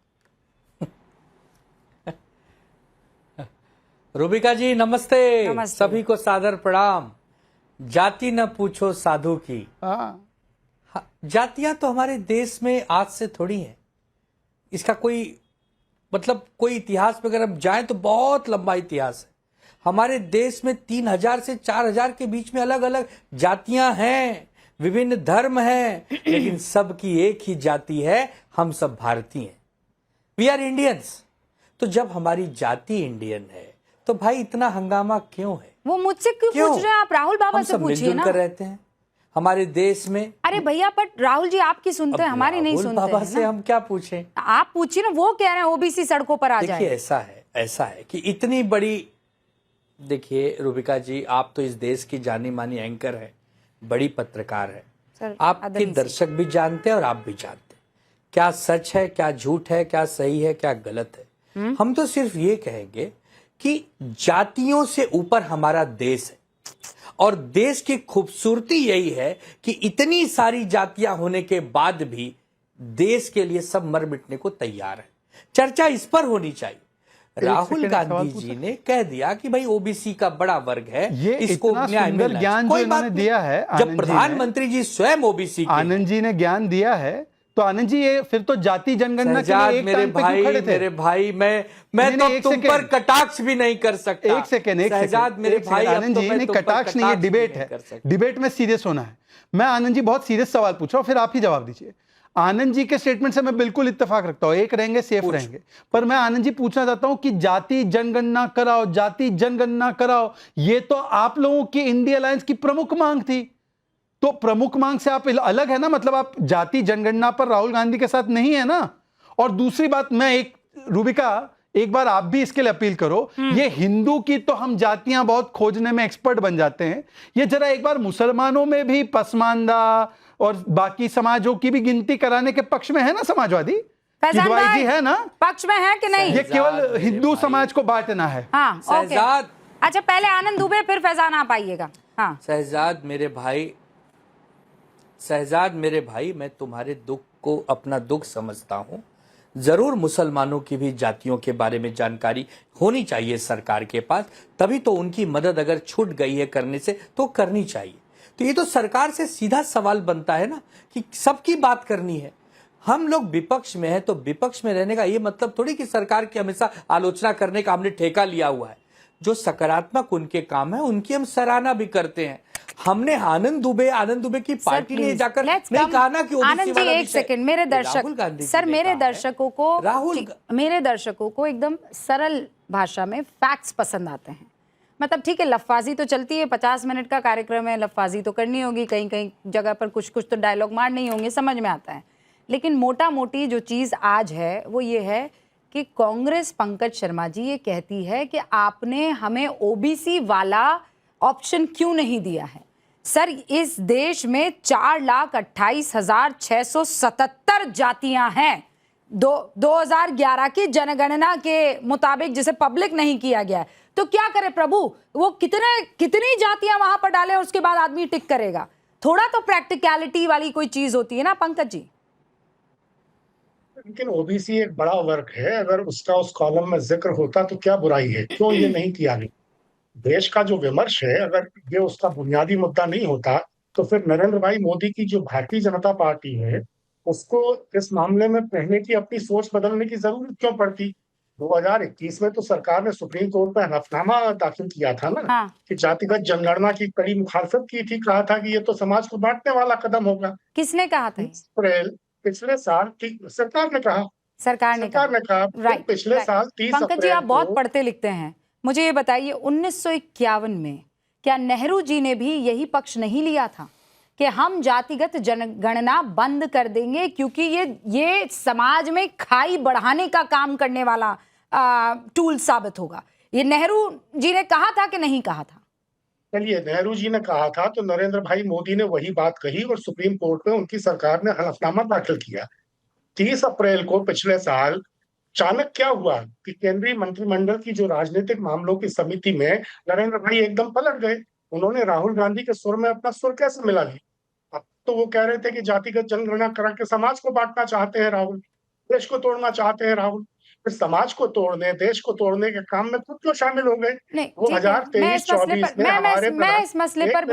रूबिका जी नमस्ते। नमस्ते। सभी को सादर प्रणाम। जाति न पूछो साधु की। हाँ। जातियां तो हमारे देश में आज से थोड़ी हैं। इसका कोई मतलब कोई इतिहास में अगर हम जाएं तो बहुत लंबा इतिहास है। हमारे देश में 3000 से 4000 के बीच में अलग अलग जातियां हैं, विभिन्न धर्म हैं, लेकिन सबकी एक ही जाति है, हम सब भारतीय हैं। We are Indians. तो जब हमारी जाति इंडियन है तो भाई इतना हंगामा क्यों है? वो मुझसे क्यों पूछ रहे हैं आप? राहुल बाबा हम से सब पूछिए मिलजुल ना। कर रहते हैं हमारे देश में। अरे भैया, पर राहुल जी आपकी सुनते हैं, हमारी नहीं राहुल सुनते बाबा हैं से ना। हम क्या पूछें? आप पूछिए ना, वो कह रहे हैं ओबीसी सड़कों पर आ देखिए जाए। ऐसा है कि इतनी बड़ी, देखिए रूबिका जी, आप तो इस देश की जानी मानी एंकर है, बड़ी पत्रकार है, सर, आपके आदरणीय दर्शक भी जानते हैं और आप भी जानते हैं क्या सच है, क्या झूठ है, क्या सही है, क्या गलत है। हम तो सिर्फ ये कहेंगे कि जातियों से ऊपर हमारा देश है, और देश की खूबसूरती यही है कि इतनी सारी जातियां होने के बाद भी देश के लिए सब मर मिटने को तैयार है। चर्चा इस पर होनी चाहिए। राहुल गांधी जी ने कह दिया कि भाई ओबीसी का बड़ा वर्ग है, ये इसको इतना न्याय सुंदर मिलना ज्ञान चाहिए। जो कोई इन्होंने बात नहीं। दिया है आनंद जब जी ने, प्रधानमंत्री जी स्वयं ओबीसी के, आनंद जी ने ज्ञान दिया है, तो आनंद जी ये फिर तो जाति जनगणना के लिए एक मेरे टाइम पे क्यों खड़े थे? मेरे भाई, मैं नहीं, तो एक तुम सेकेंड। पर कटाक्ष भी नहीं कर सकता। एक सेकेंड शहजाद मेरे भाई, अब आनंद तो जी मैं ने तुम पर कटाक्ष नहीं है, कटाक्ष भी डिबेट नहीं है। कर सकता। डिबेट में सीरियस होना है। मैं आनंद जी बहुत सीरियस सवाल पूछ रहा हूं, फिर आप ही जवाब दीजिए। आनंद जी के स्टेटमेंट से मैं बिल्कुल इत्तेफाक रखता हूं, एक रहेंगे सेफ रहेंगे, पर मैं आनंद जी पूछना चाहता हूं कि जाति जनगणना कराओ, जाति जनगणना कराओ, ये तो आप लोगों की इंडिया अलायंस की प्रमुख मांग थी। तो प्रमुख मांग से आप अलग है ना, मतलब आप जाति जनगणना पर राहुल गांधी के साथ नहीं है ना। और दूसरी बात, मैं एक रूबिका एक बार आप भी इसके लिए अपील करो। ये हिंदू की तो हम जातियां बहुत खोजने में एक्सपर्ट बन जाते हैं, ये जरा एक बार मुसलमानों में भी पसमानदा और बाकी समाजों की भी गिनती कराने के पक्ष में है ना समाजवादी? फैजान किदवाई भाई, जी है ना? पक्ष में है कि नहीं? ये केवल हिंदू समाज को बांटना है। हाँ, ओके। शहजाद, अच्छा, पहले आनंद दुबे फिर फैजान आप आइएगा। हाँ, शहजाद मेरे भाई, मैं तुम्हारे दुख को अपना दुख समझता हूं। जरूर मुसलमानों की भी जातियों के बारे में जानकारी होनी चाहिए सरकार के पास, तभी तो उनकी मदद अगर छूट गई है करने से तो करनी चाहिए। तो ये तो सरकार से सीधा सवाल बनता है ना कि सबकी बात करनी है। हम लोग विपक्ष में हैं तो विपक्ष में रहने का ये मतलब थोड़ी कि सरकार की हमेशा आलोचना करने का हमने ठेका लिया हुआ है। जो सकारात्मक उनके काम है उनकी हम सराहना भी करते हैं। हमने आनंद दुबे की पार्टी ने जाकर नहीं कहा ना कि आनंद जी एक सेकंड, मेरे दर्शकों को एकदम सरल भाषा में फैक्ट्स पसंद आते हैं। मतलब ठीक है, लफ्फाजी तो चलती है, 50 मिनट का कार्यक्रम है, लफ्फाजी तो करनी होगी, कहीं कहीं जगह पर कुछ कुछ तो डायलॉग मारने ही होंगे, समझ में आता है। लेकिन मोटा मोटी जो चीज़ आज है वो ये है कि कांग्रेस, पंकज शर्मा जी, ये कहती है कि आपने हमें ओबीसी वाला ऑप्शन क्यों नहीं दिया है। सर, इस देश में 4,28,677 जातियां हैं। 2011 की जनगणना के मुताबिक, जिसे पब्लिक नहीं किया गया है, तो क्या करे प्रभु, वो कितनी जातियां वहां पर डालें, उसके बाद आदमी टिक करेगा। थोड़ा तो प्रैक्टिकलिटी वाली कोई चीज होती है ना पंकज जी। लेकिन ओबीसी एक बड़ा वर्ग है, अगर उसका उस कॉलम में जिक्र होता तो क्या बुराई है, क्यों ये नहीं किया गया? देश का जो विमर्श है, अगर ये उसका बुनियादी मुद्दा नहीं होता तो फिर नरेंद्र भाई मोदी की जो भारतीय जनता पार्टी है उसको इस मामले में पहले की अपनी सोच बदलने की जरूरत क्यों पड़ती? 2021 में तो सरकार ने सुप्रीम कोर्ट में हलफनामा दाखिल किया था ना। हाँ। कि जातिगत जनगणना की कड़ी मुखालफत की थी, कहा था कि ये तो समाज को बांटने वाला कदम होगा। किसने कहा था? 30 अप्रैल पिछले साल सरकार ने कहा राइट, पिछले साल 30 पंकज जी, आप अप्रैल बहुत को पढ़ते लिखते हैं, मुझे ये बताइए 1951 में क्या नेहरू जी ने भी यही पक्ष नहीं लिया था कि हम जातिगत जनगणना बंद कर देंगे क्योंकि ये समाज में खाई बढ़ाने का काम करने वाला टूल साबित होगा? ये नेहरू जी ने कहा था कि नहीं कहा था? चलिए, नेहरू जी ने कहा था तो नरेंद्र भाई मोदी ने वही बात कही और सुप्रीम कोर्ट में उनकी सरकार ने हलफनामा दाखिल किया। 30 अप्रैल को पिछले साल अचानक क्या हुआ कि केंद्रीय मंत्रिमंडल की जो राजनीतिक मामलों की समिति में नरेंद्र भाई एकदम पलट गए। उन्होंने राहुल गांधी के सुर में अपना सुर कैसे मिला लिया? अब तो वो कह रहे थे कि जातिगत जनगणना करा के समाज को बांटना चाहते हैं राहुल, देश को तोड़ना चाहते हैं राहुल। फिर समाज को तोड़ने, देश को तोड़ने के काम में खुद क्यों शामिल हो गए? 2023-24 में हमारे मैं इस मसले पर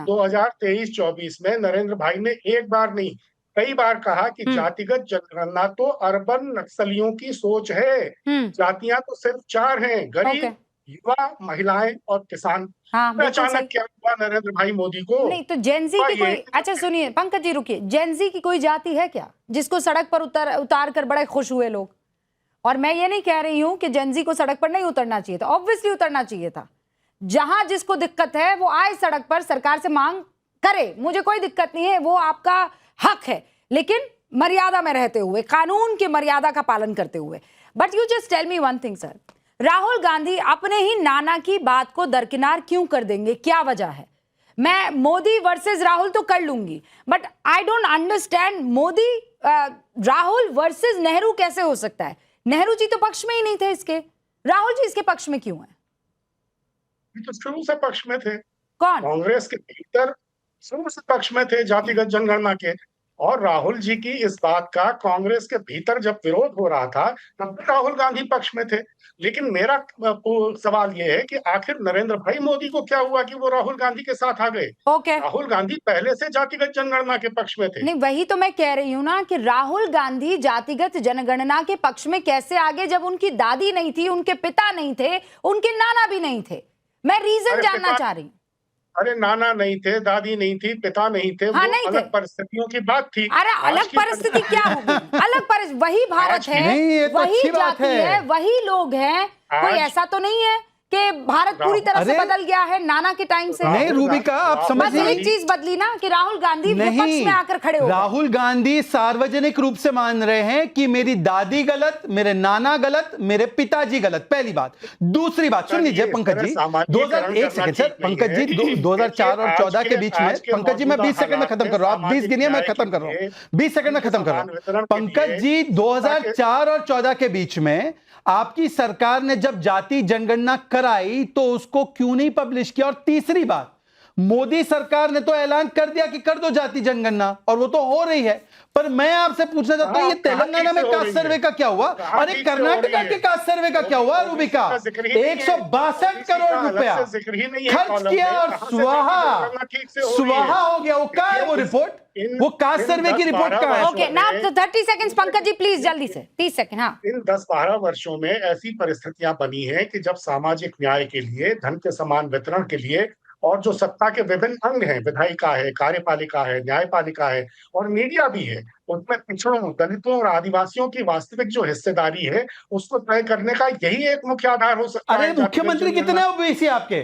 2023-24 में नरेंद्र भाई ने एक बार नहीं कई बार कहा कि जातिगत जनगणना तो अर्बन नक्सलियों की सोच है। जातियां तो सिर्फ 4 हैं, गरीब, युवा, महिलाएं और किसान। अचानक क्या हुआ नरेंद्र भाई मोदी को? नहीं तो जेनजी की कोई, अच्छा सुनिए पंकज जी, रुकिए, जेनजी की कोई जाति है क्या जिसको सड़क पर उतार कर बड़े खुश हुए लोग? और मैं ये नहीं कह रही हूं कि जेनजी को सड़क पर नहीं उतरना चाहिए था, ऑब्वियसली उतरना चाहिए था। जहां जिसको दिक्कत है वो आए सड़क पर, सरकार से मांग करे, मुझे कोई दिक्कत नहीं है, वो आपका हक है, लेकिन मर्यादा में रहते हुए, कानून की मर्यादा का पालन करते हुए। But you just tell me one thing sir, Rahul Gandhi अपने ही नाना की बात को दरकिनार क्यों कर देंगे? क्या वजह है? मैं मोदी वर्सेस राहुल तो कर लूंगी, but I don't understand Modi Rahul versus Nehru कैसे हो सकता है? नेहरू जी तो पक्ष में ही नहीं थे इसके, राहुल जी इसके पक्ष में क्यों है? तो शुरू से पक्ष में थे। कौन? कांग्रेस के भीतर शुरू से पक्ष में थे जातिगत जनगणना के। और राहुल जी की इस बात का कांग्रेस के भीतर जब विरोध हो रहा था तब राहुल गांधी पक्ष में थे। लेकिन मेरा सवाल यह है कि आखिर नरेंद्र भाई मोदी को क्या हुआ कि वो राहुल गांधी के साथ आ गए? राहुल गांधी पहले से जातिगत जनगणना के पक्ष में थे। नहीं, वही तो मैं कह रही हूँ ना कि राहुल गांधी जातिगत जनगणना के पक्ष में कैसे आगे जब उनकी दादी नहीं थी, उनके पिता नहीं थे, उनके नाना भी नहीं थे? मैं रीजन जानना चाह रही हूँ। अरे नाना नहीं थे, दादी नहीं थी, पिता नहीं थे, हाँ, वो नहीं अलग थे। परिस्थितियों की बात थी। अरे अलग परिस्थिति क्या होगी? अलग परिस्थिति, वही भारत है, नहीं, ये तो वही अच्छी बात जाति है, वही लोग हैं। कोई ऐसा तो नहीं है कि भारत पूरी तरह से अरे, बदल गया है नाना के टाइम से? नहीं रूबिका, आप बस समझिए, एक चीज बदली ना कि राहुल गांधी विपक्ष में आकर खड़े हो गए। राहुल गांधी सार्वजनिक रूप से मान रहे हैं कि मेरी दादी गलत, मेरे नाना गलत, मेरे पिताजी गलत। पहली बात। दूसरी बात सुन लीजिए पंकज जी, 1 सेकंड सर, पंकज जी 2004 और 14 के बीच में, पंकज जी मैं 20 सेकंड में खत्म कर रहा हूं, आप 20 गिनिए, मैं खत्म कर रहा हूं, 20 सेकंड में खत्म कर रहा हूं। पंकज जी 2004 और 14 के बीच में आपकी सरकार ने जब जाति जनगणना कराई तो उसको क्यों नहीं पब्लिश किया? और तीसरी बात, मोदी सरकार ने तो ऐलान कर दिया कि कर दो जाति जनगणना, और वो तो हो रही है। पर मैं आपसे पूछना चाहता हूं, ये तेलंगाना में कास्ट सर्वे का क्या हुआ? अरे कर्नाटका के कास्ट सर्वे का क्या हुआ रूबिका? 162 करोड़ रुपया खर्च किया और सुवाहा हो गया। वो कहां है वो रिपोर्ट? वो कास्ट सर्वे की रिपोर्ट कहां है? ओके ना, तो 30 सेकंड्स पंकज जी प्लीज, जल्दी से 30 सेकंड। हाँ, इन 10-12 वर्षों में ऐसी परिस्थितियां बनी हैं कि जब सामाजिक न्याय के लिए, धन के समान वितरण के लिए, और जो सत्ता के विभिन्न अंग हैं, विधायिका है, कार्यपालिका है, न्यायपालिका है और मीडिया भी है, उसमें पिछड़ों, दलितों और आदिवासियों की वास्तविक जो हिस्सेदारी है उसको तय करने का यही एक मुख्य आधार हो सकता है। अरे मुख्यमंत्री कितने ओबीसी आपके?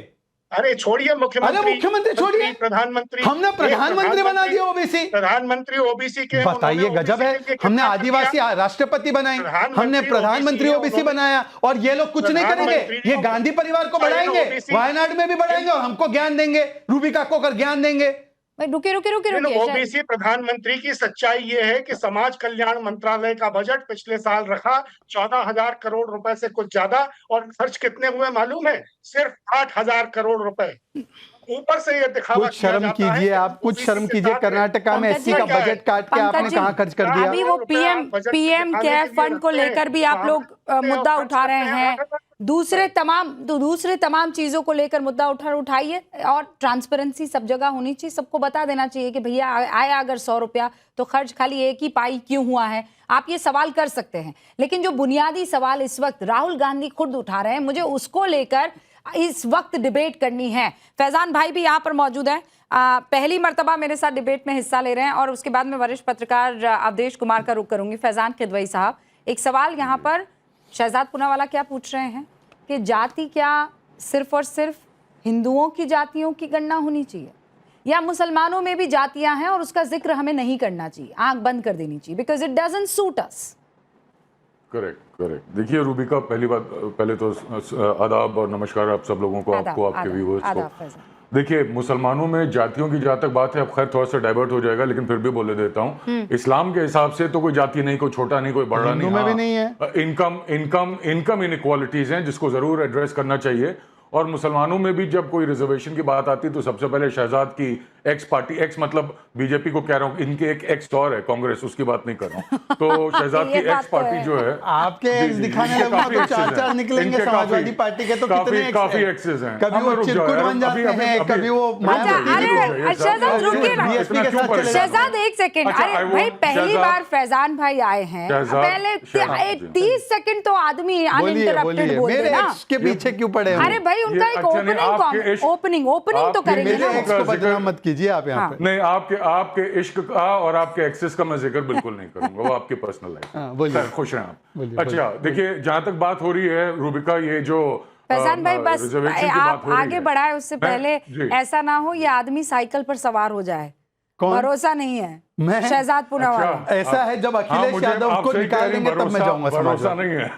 अरे छोड़िए मुख्यमंत्री, अरे मुख्यमंत्री छोड़िए, प्रधानमंत्री, हमने प्रधानमंत्री बना दिया ओबीसी। प्रधानमंत्री ओबीसी के, बताइए, गजब है। हमने आदिवासी राष्ट्रपति बनाए, हमने प्रधानमंत्री ओबीसी बनाया, और ये लोग कुछ नहीं करेंगे। ये गांधी परिवार को बढ़ाएंगे, वायनाड में भी बढ़ाएंगे, और हमको ज्ञान देंगे, रूबिका को कर ज्ञान देंगे। रुके। ओबीसी प्रधानमंत्री की सच्चाई ये है कि समाज कल्याण मंत्रालय का बजट पिछले साल रखा 14,000 करोड़ रुपए से कुछ ज्यादा, और खर्च कितने हुए मालूम है? सिर्फ 8,000 करोड़ रुपए। ऊपर से ये दिखावा कुछ शर्म कीजिए आप, कुछ शर्म कीजिए। कर्नाटका में एससी का बजट काट के आपने कहां खर्च कर दिया? अभी वो पीएम केयर फंड को लेकर भी आप लोग मुद्दा उठा रहे हैं, दूसरे तमाम चीजों को लेकर मुद्दा उठाइए, और ट्रांसपेरेंसी सब जगह होनी चाहिए। सबको बता देना चाहिए कि भैया आया अगर 100 रुपया तो खर्च खाली एक ही पाई क्यों हुआ है। आप ये सवाल कर सकते हैं, लेकिन जो बुनियादी सवाल इस वक्त राहुल गांधी खुद उठा रहे हैं, मुझे उसको लेकर इस वक्त डिबेट करनी है। फैजान भाई भी यहाँ पर मौजूद है, पहली मर्तबा मेरे साथ डिबेट में हिस्सा ले रहे हैं, और उसके बाद में वरिष्ठ पत्रकार अवधेश कुमार का रुख करूंगी। फैजान किदवई साहब, एक सवाल यहाँ पर शहजाद पूनावाला क्या पूछ रहे हैं कि जाति क्या सिर्फ और सिर्फ हिंदुओं की जातियों की गणना होनी चाहिए, या मुसलमानों में भी जातियां हैं और उसका जिक्र हमें नहीं करना चाहिए, आंख बंद कर देनी चाहिए, because it doesn't suit us? Correct. देखिए रूबिका, पहले तो आदाब और नमस्कार आप सब लोगों को, आपको, आपके व्यूअर्स को। देखिए, मुसलमानों में जातियों की जहां तक बात है, अब खैर थोड़ा सा डाइवर्ट हो जाएगा, लेकिन फिर भी बोले देता हूं, इस्लाम के हिसाब से तो कोई जाति नहीं, कोई छोटा नहीं, कोई बड़ा नहीं। में भी नहीं है। इनकम इनइक्वालिटीज हैं जिसको जरूर एड्रेस करना चाहिए। और मुसलमानों में भी जब कोई रिजर्वेशन की बात आती है तो सबसे पहले शहजाद की एक्स पार्टी, एक्स मतलब बीजेपी को कह रहा हूँ, इनके एक एक्स और है कांग्रेस, उसकी बात नहीं कर रहा हूँ। तो शहजाद की एक्स पार्टी जो है, आपके एक्स दिखाने लगा तो 4 निकलेंगे समाजवादी पार्टी के, तो कितने काफी एक्सेस हैं। कभी वो चिरकुट बन जाते हैं, कभी वो शहजाद रुकिए ना, शहजाद एक सेकंड। अरे भाई, पहली बार फैजान भाई आए हैं, पहले 30 सेकंड तो आदमी अनइंटरप्टेड बोल दे ना, के पीछे क्यों पड़े हैं? अरे भाई, उनका एक ओपनिंग तो करेंगे ना। बदनाम मत कीजिए आप यहाँ पे। नहीं, आपके इश्क का और आपके एक्सेस का मैं जिक्र बिल्कुल नहीं करूंगा, वो आपकी पर्सनल लाइफ है। खुश हैं आप? अच्छा, देखिए, जहां तक बात हो रही है रूबिका, ये जो फैजान भाई, बस आप आगे बढ़ाए उससे पहले ऐसा ना हो ये आदमी साइकिल पर सवार हो जाए, भरोसा नहीं है। मैं शहजाद पूनावाला, ऐसा है, जब अखिलेश यादव को निकाल देंगे तब मैं जाऊंगा। भरोसा नहीं है।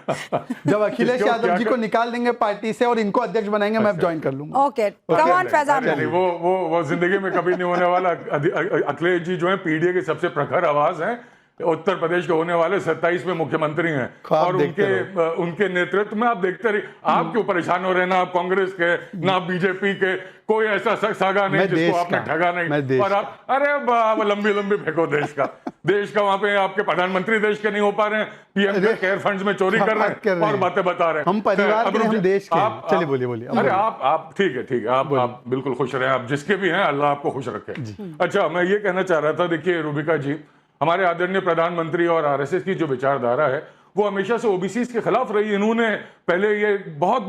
जब अखिलेश यादव जी को निकाल देंगे पार्टी से और इनको अध्यक्ष बनाएंगे, मैं ज्वाइन कर लूंगा। ओके, कम ऑन फैजान भाई। वो जिंदगी में कभी नहीं होने वाला। अखिलेश जी जो है पीडीए की सबसे प्रखर आवाज है, उत्तर प्रदेश के होने वाले 27 में मुख्यमंत्री हैं, और उनके नेतृत्व में आप देखते रहिए। आप क्यों परेशान हो रहे हैं? ना आप कांग्रेस के, ना बीजेपी के, कोई ऐसा सागा नहीं जिसको आपने ठगा नहीं। और आप, अरे लंबी फेंको देश का वहां पे आपके प्रधानमंत्री देश के नहीं हो पा रहे हैं, पीएम के केयर फंड्स में चोरी कर रहे हैं और बातें बता रहे हैं। हम परिवार के, हम देश के। चलिए बोलिए। अरे आप ठीक है, आप बिल्कुल खुश रहे, आप जिसके भी हैं, अल्लाह आपको खुश रखे। अच्छा, मैं ये कहना चाह रहा था, देखिए रूबिका जी, हमारे आदरणीय प्रधानमंत्री और आरएसएस की जो विचारधारा है वो हमेशा से ओबीसी के खिलाफ रही। इन्होंने पहले ये बहुत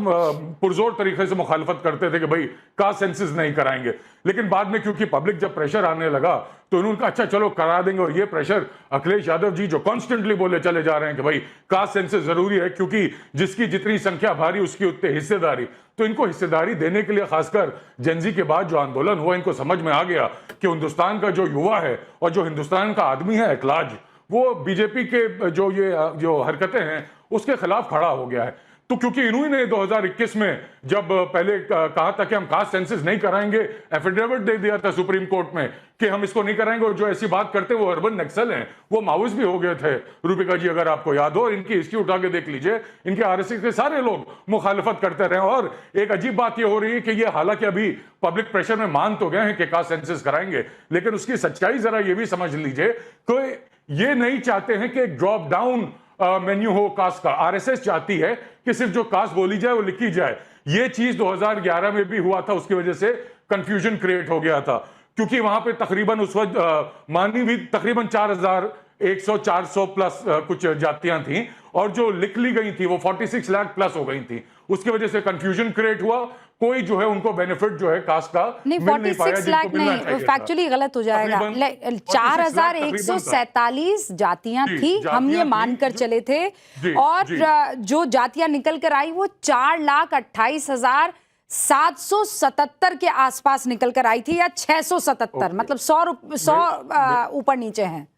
पुरजोर तरीके से मुखालफत करते थे कि भाई कास्ट सेंसस नहीं कराएंगे, लेकिन बाद में क्योंकि पब्लिक जब प्रेशर आने लगा तो इन्होंने कहा अच्छा चलो करा देंगे। और ये प्रेशर अखिलेश यादव जी जो कॉन्स्टेंटली बोले चले जा रहे हैं कि भाई कास्ट सेंसस जरूरी है, क्योंकि जिसकी जितनी संख्या भारी उसकी उतनी हिस्सेदारी। तो इनको हिस्सेदारी देने के लिए खासकर जेनजी के बाद जो आंदोलन हुआ, इनको समझ में आ गया कि हिंदुस्तान का जो युवा है और जो हिंदुस्तान का आदमी है एकलाज, वो बीजेपी के जो हरकतें हैं उसके खिलाफ खड़ा हो गया है। तो क्योंकि इन्होंने 2021 में जब पहले कहा था कि हम कास्ट सेंसस नहीं कराएंगे, एफिडेविट दे दिया था सुप्रीम कोर्ट में कि हम इसको नहीं कराएंगे, और जो ऐसी बात करते वो अर्बन नक्सल हैं, वो माओइस्ट भी हो गए थे रूपिका जी, अगर आपको याद हो। इनकी हिस्ट्री उठा के देख लीजिए, इनके आरएसएस के सारे लोग मुखालफत करते रहे। और एक अजीब बात ये हो रही है कि ये हालांकि अभी पब्लिक प्रेशर में मान तो गए हैं कि कास्ट सेंसस कराएंगे, लेकिन उसकी सच्चाई जरा ये भी समझ लीजिए कि ये नहीं चाहते हैं कि ड्रॉप डाउन मेन्यू हो कास्ट का। आरएसएस चाहती है कि सिर्फ जो कास्ट बोली जाए वो लिखी जाए। ये चीज 2011 में भी हुआ था, उसकी वजह से कंफ्यूजन क्रिएट हो गया था, क्योंकि वहां पे तकरीबन उस वक्त मानी भी तकरीबन 4100-400 प्लस कुछ जातियां थी, और जो लिख ली गई थी वो 46 लाख प्लस हो गई थी। उसकी वजह से कंफ्यूजन क्रिएट हुआ, कोई जो है उनको बेनिफिट जो है कास्ट का नहीं, 46 लाख नहीं, फैक्चुअली गलत हो जाएगा। 4147 जातियां थी, हम ये मानकर चले थे, और जो जातियां निकल कर आई वो 4,28,777 के आसपास निकल कर आई थी, या 677, मतलब 100 ऊपर नीचे हैं।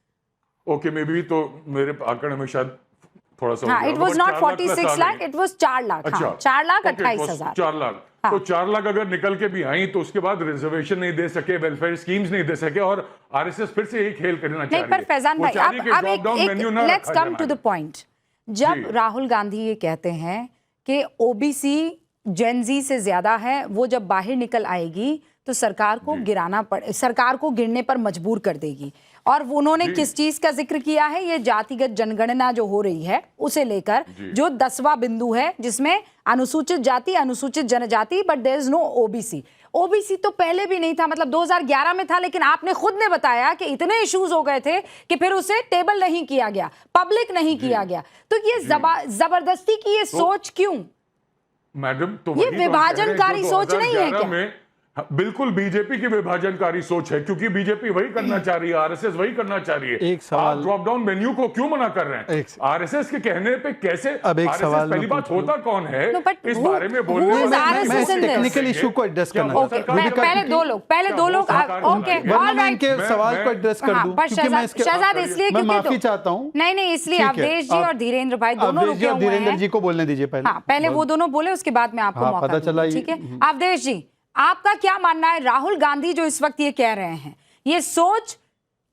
ओके, मे बी तो मेरे आंकड़े में शायद थोड़ा सा, हाँ, it was not 46 lakh, it was 4 lakh. अच्छा, 4,28,000। 4 लाख। तो 4 लाख अगर निकल के भी आई तो उसके बाद रिजर्वेशन नहीं दे सके, वेलफेयर स्कीम्स नहीं दे सके, और आरएसएस फिर से यही खेल करना चाह रही है। नहीं, पर फैजान भाई, अब एक let's come to the point. जब राहुल गांधी ये कहते हैं कि ओबीसी जेनजी से ज्यादा है, वो जब बाहर निकल आएगी तो सरकार को गिरने पर मजबूर कर देगी, और उन्होंने किस चीज का जिक्र किया है, ये जातिगत जनगणना जो हो रही है उसे लेकर, जो 10वां बिंदु है जिसमें अनुसूचित जाति, अनुसूचित जनजाति, but there is no OBC. OBC तो पहले भी नहीं था, मतलब 2011 में था, लेकिन आपने खुद ने बताया कि इतने इश्यूज हो गए थे कि फिर उसे टेबल नहीं किया गया, पब्लिक नहीं किया गया। तो ये जबरदस्ती की ये सोच क्यों मैडम? तो ये विभाजनकारी सोच नहीं है क्या? बिल्कुल बीजेपी की विभाजनकारी सोच है, क्योंकि बीजेपी वही करना चाह रही है, आरएसएस वही करना चाह रही है। एक सवाल, आप ड्रॉप डाउन मेन्यू को क्यों मना कर रहे हैं? आरएसएस के कहने पे कैसे? अब एक सवाल, पहली बात होता कौन है इस बारे में बोलने वाला? मैं टेक्निकल इशू को एड्रेस करना चाहता हूं। पहले दो लोग ओके, ऑलराइट, के सवाल को एड्रेस कर दूं, क्योंकि मैं इसके शहजाद इसलिए मैं माफी चाहता हूं। नहीं, इसलिए अवधेश जी और धीरेन्द्र भाई दोनों रुके हुए हैं। धीरेन्द्र जी को बोलने दीजिए पहले। हाँ, पहले वो दोनों बोले, उसके बाद में आपको मौका दूंगी, ठीक है? अवधेश जी, आपका क्या मानना है? राहुल गांधी जो इस वक्त ये कह रहे हैं, ये सोच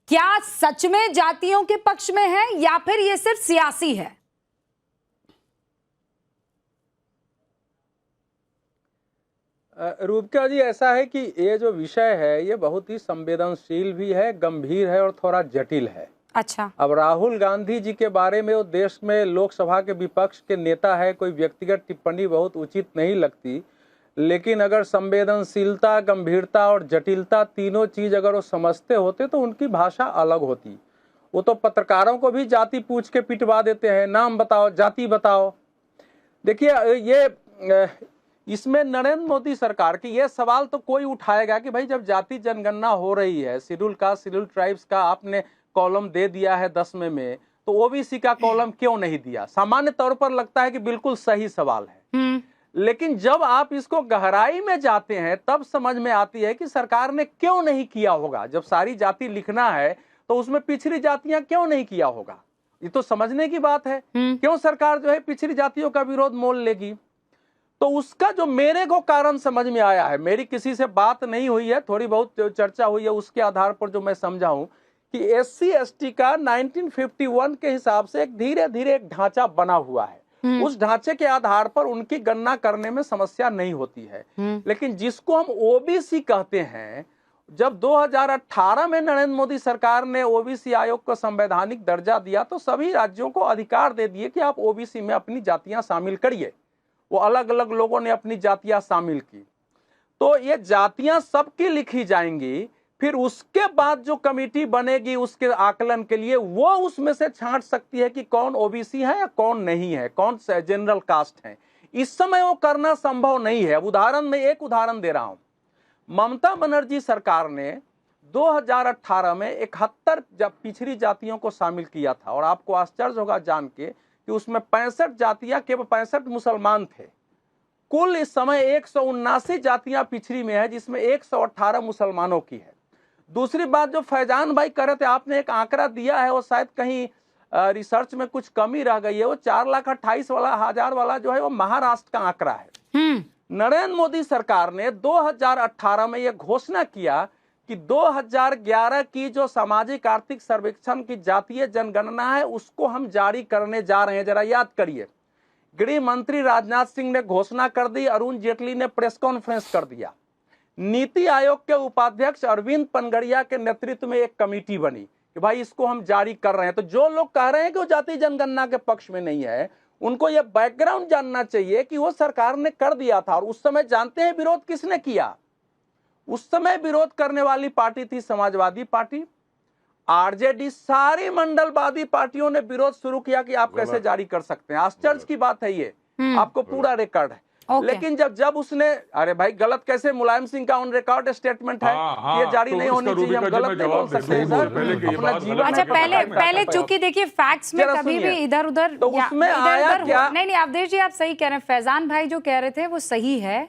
क्या सच में जातियों के पक्ष में है, या फिर ये सिर्फ सियासी है? रूपका जी, ऐसा है कि ये जो विषय है ये बहुत ही संवेदनशील भी है, गंभीर है और थोड़ा जटिल है। अच्छा, अब राहुल गांधी जी के बारे में वो देश में लोकसभा के विपक्ष के नेता है, कोई व्यक्तिगत टिप्पणी बहुत उचित नहीं लगती, लेकिन अगर संवेदनशीलता, गंभीरता और जटिलता तीनों चीज अगर वो समझते होते तो उनकी भाषा अलग होती। वो तो पत्रकारों को भी जाति पूछ के पिटवा देते हैं, नाम बताओ, जाति बताओ। देखिए, ये इसमें नरेंद्र मोदी सरकार की ये सवाल तो कोई उठाएगा कि भाई जब जाति जनगणना हो रही है, शेड्यूल कास्ट, शेड्यूल ट्राइब्स का आपने कॉलम दे दिया है 10वें में, तो ओबीसी का कॉलम क्यों नहीं दिया? सामान्य तौर पर लगता है कि बिल्कुल सही सवाल है, लेकिन जब आप इसको गहराई में जाते हैं तब समझ में आती है कि सरकार ने क्यों नहीं किया होगा। जब सारी जाति लिखना है तो उसमें पिछड़ी जातियां क्यों नहीं किया होगा? ये तो समझने की बात है। क्यों सरकार जो है पिछड़ी जातियों का विरोध मोल लेगी? तो उसका जो मेरे को कारण समझ में आया है, मेरी किसी से बात नहीं हुई है, थोड़ी बहुत चर्चा हुई है, उसके आधार पर जो मैं समझा हूं कि SC ST का 1951 के हिसाब से एक धीरे धीरे एक ढांचा बना हुआ है। उस ढांचे के आधार पर उनकी गणना करने में समस्या नहीं होती है। लेकिन जिसको हम ओबीसी कहते हैं, जब 2018 में नरेंद्र मोदी सरकार ने ओबीसी आयोग को संवैधानिक दर्जा दिया तो सभी राज्यों को अधिकार दे दिए कि आप ओबीसी में अपनी जातियां शामिल करिए। वो अलग अलग लोगों ने अपनी जातियां शामिल की, तो ये जातियां सबकी लिखी जाएंगी, फिर उसके बाद जो कमेटी बनेगी उसके आकलन के लिए, वो उसमें से छांट सकती है कि कौन ओबीसी है या कौन नहीं है, कौन जनरल कास्ट है। इस समय वो करना संभव नहीं है। एक उदाहरण दे रहा हूं। ममता बनर्जी सरकार ने 2018 में 71 पिछड़ी जातियों को शामिल किया था, और आपको आश्चर्य होगा जान के कि उसमें 65 जातियां, केवल 65 मुसलमान थे। कुल इस समय 179 जातियां पिछड़ी में है, जिसमें 118 मुसलमानों की है। दूसरी बात जो फैजान भाई कह रहे थे, आपने एक आंकड़ा दिया है, वो शायद कहीं रिसर्च में कुछ कमी रह गई है। वो 4,28,000 वाला जो है वो महाराष्ट्र का आंकड़ा है। नरेंद्र मोदी सरकार ने 2018 में यह घोषणा किया कि 2011 की जो सामाजिक आर्थिक सर्वेक्षण की जातीय जनगणना है उसको हम जारी करने जा रहे हैं। जरा याद करिए, गृह मंत्री राजनाथ सिंह ने घोषणा कर दी, अरुण जेटली ने प्रेस कॉन्फ्रेंस कर दिया, नीति आयोग के उपाध्यक्ष अरविंद पनगड़िया के नेतृत्व में एक कमेटी बनी कि भाई इसको हम जारी कर रहे हैं। तो जो लोग कह रहे हैं कि वो जातीय जनगणना के पक्ष में नहीं है, उनको यह बैकग्राउंड जानना चाहिए कि वो सरकार ने कर दिया था। और उस समय जानते हैं विरोध किसने किया? उस समय विरोध करने वाली पार्टी थी समाजवादी पार्टी, आरजेडी, सारी मंडलवादी पार्टियों ने विरोध शुरू किया कि आप कैसे जारी कर सकते हैं। आश्चर्य की बात है ये, आपको पूरा रिकॉर्ड है। लेकिन जब उसने, अरे भाई गलत कैसे, मुलायम सिंह का ऑन रिकॉर्ड स्टेटमेंट है कि ये जारी नहीं होनी चाहिए, हम गलत नहीं बोल सकते हैं सर। अच्छा, पहले चूंकि देखिए फैक्ट्स में कभी भी इधर उधर तो उसमें आया क्या? नहीं, अवधेश जी आप सही कह रहे हैं। फैजान भाई जो कह रहे थे वो सही है।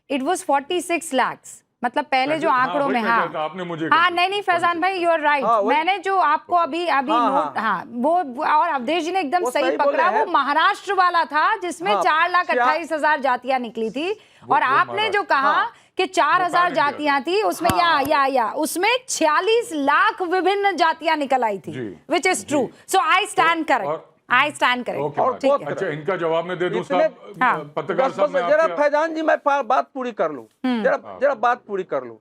इट वाज 46 लाख, मतलब पहले जो आंकड़ों में, आपने मुझे नहीं फैजान भाई, यू आर राइट। मैंने जो आपको अभी नोट, वो, और अवधेश जी ने एकदम सही पकड़ा, वो महाराष्ट्र वाला था जिसमें 4,28,000 जातियां निकली थी। और आपने जो कहा कि 4,000 जातियां थी, उसमें उसमें 46 लाख विभिन्न जातियां निकल आई थी, which is true. So I stand correct, I stand correct. अच्छा, इनका जवाब मैं दे दूं पत्रकार साहब। जरा फैजान जी मैं बात पूरी कर लूं, जरा बात पूरी कर लूं,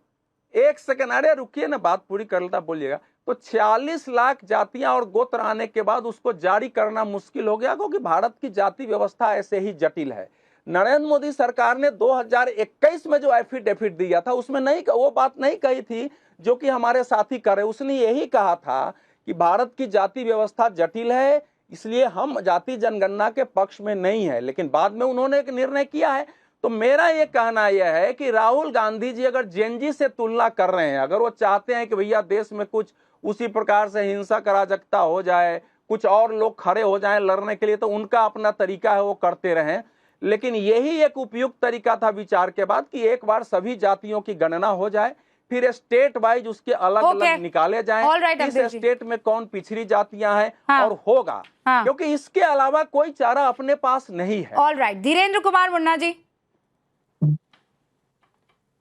एक सेकंड। अरे रुकिए ना, बात पूरी कर लेता बोलिएगा। तो 46 लाख जातियां और गोत्र आने के बाद उसको जारी करना मुश्किल हो गया, क्योंकि भारत की जाति व्यवस्था ऐसे ही जटिल है। नरेंद्र मोदी सरकार ने 2021 में जो एफिडेविट दिया था उसमें नहीं, वो बात नहीं कही थी जो कि हमारे साथी करे। उसने यही कहा था कि भारत की जाति व्यवस्था जटिल है, इसलिए हम जाति जनगणना के पक्ष में नहीं है। लेकिन बाद में उन्होंने एक निर्णय किया है। तो मेरा ये कहना यह है कि राहुल गांधी जी अगर जेएनजी से तुलना कर रहे हैं, अगर वो चाहते हैं कि भैया देश में कुछ उसी प्रकार से हिंसक अराजकता हो जाए, कुछ और लोग खड़े हो जाएं लड़ने के लिए, तो उनका अपना तरीका है, वो करते रहें। लेकिन यही एक उपयुक्त तरीका था विचार के बाद कि एक बार सभी जातियों की गणना हो जाए, फिर स्टेट वाइज उसके अलग अलग निकाले जाएं, इस स्टेट में कौन पिछड़ी जातियां हैं और होगा, क्योंकि इसके अलावा कोई चारा अपने पास नहीं है। All right, Dhirendra Kumar Munna ji.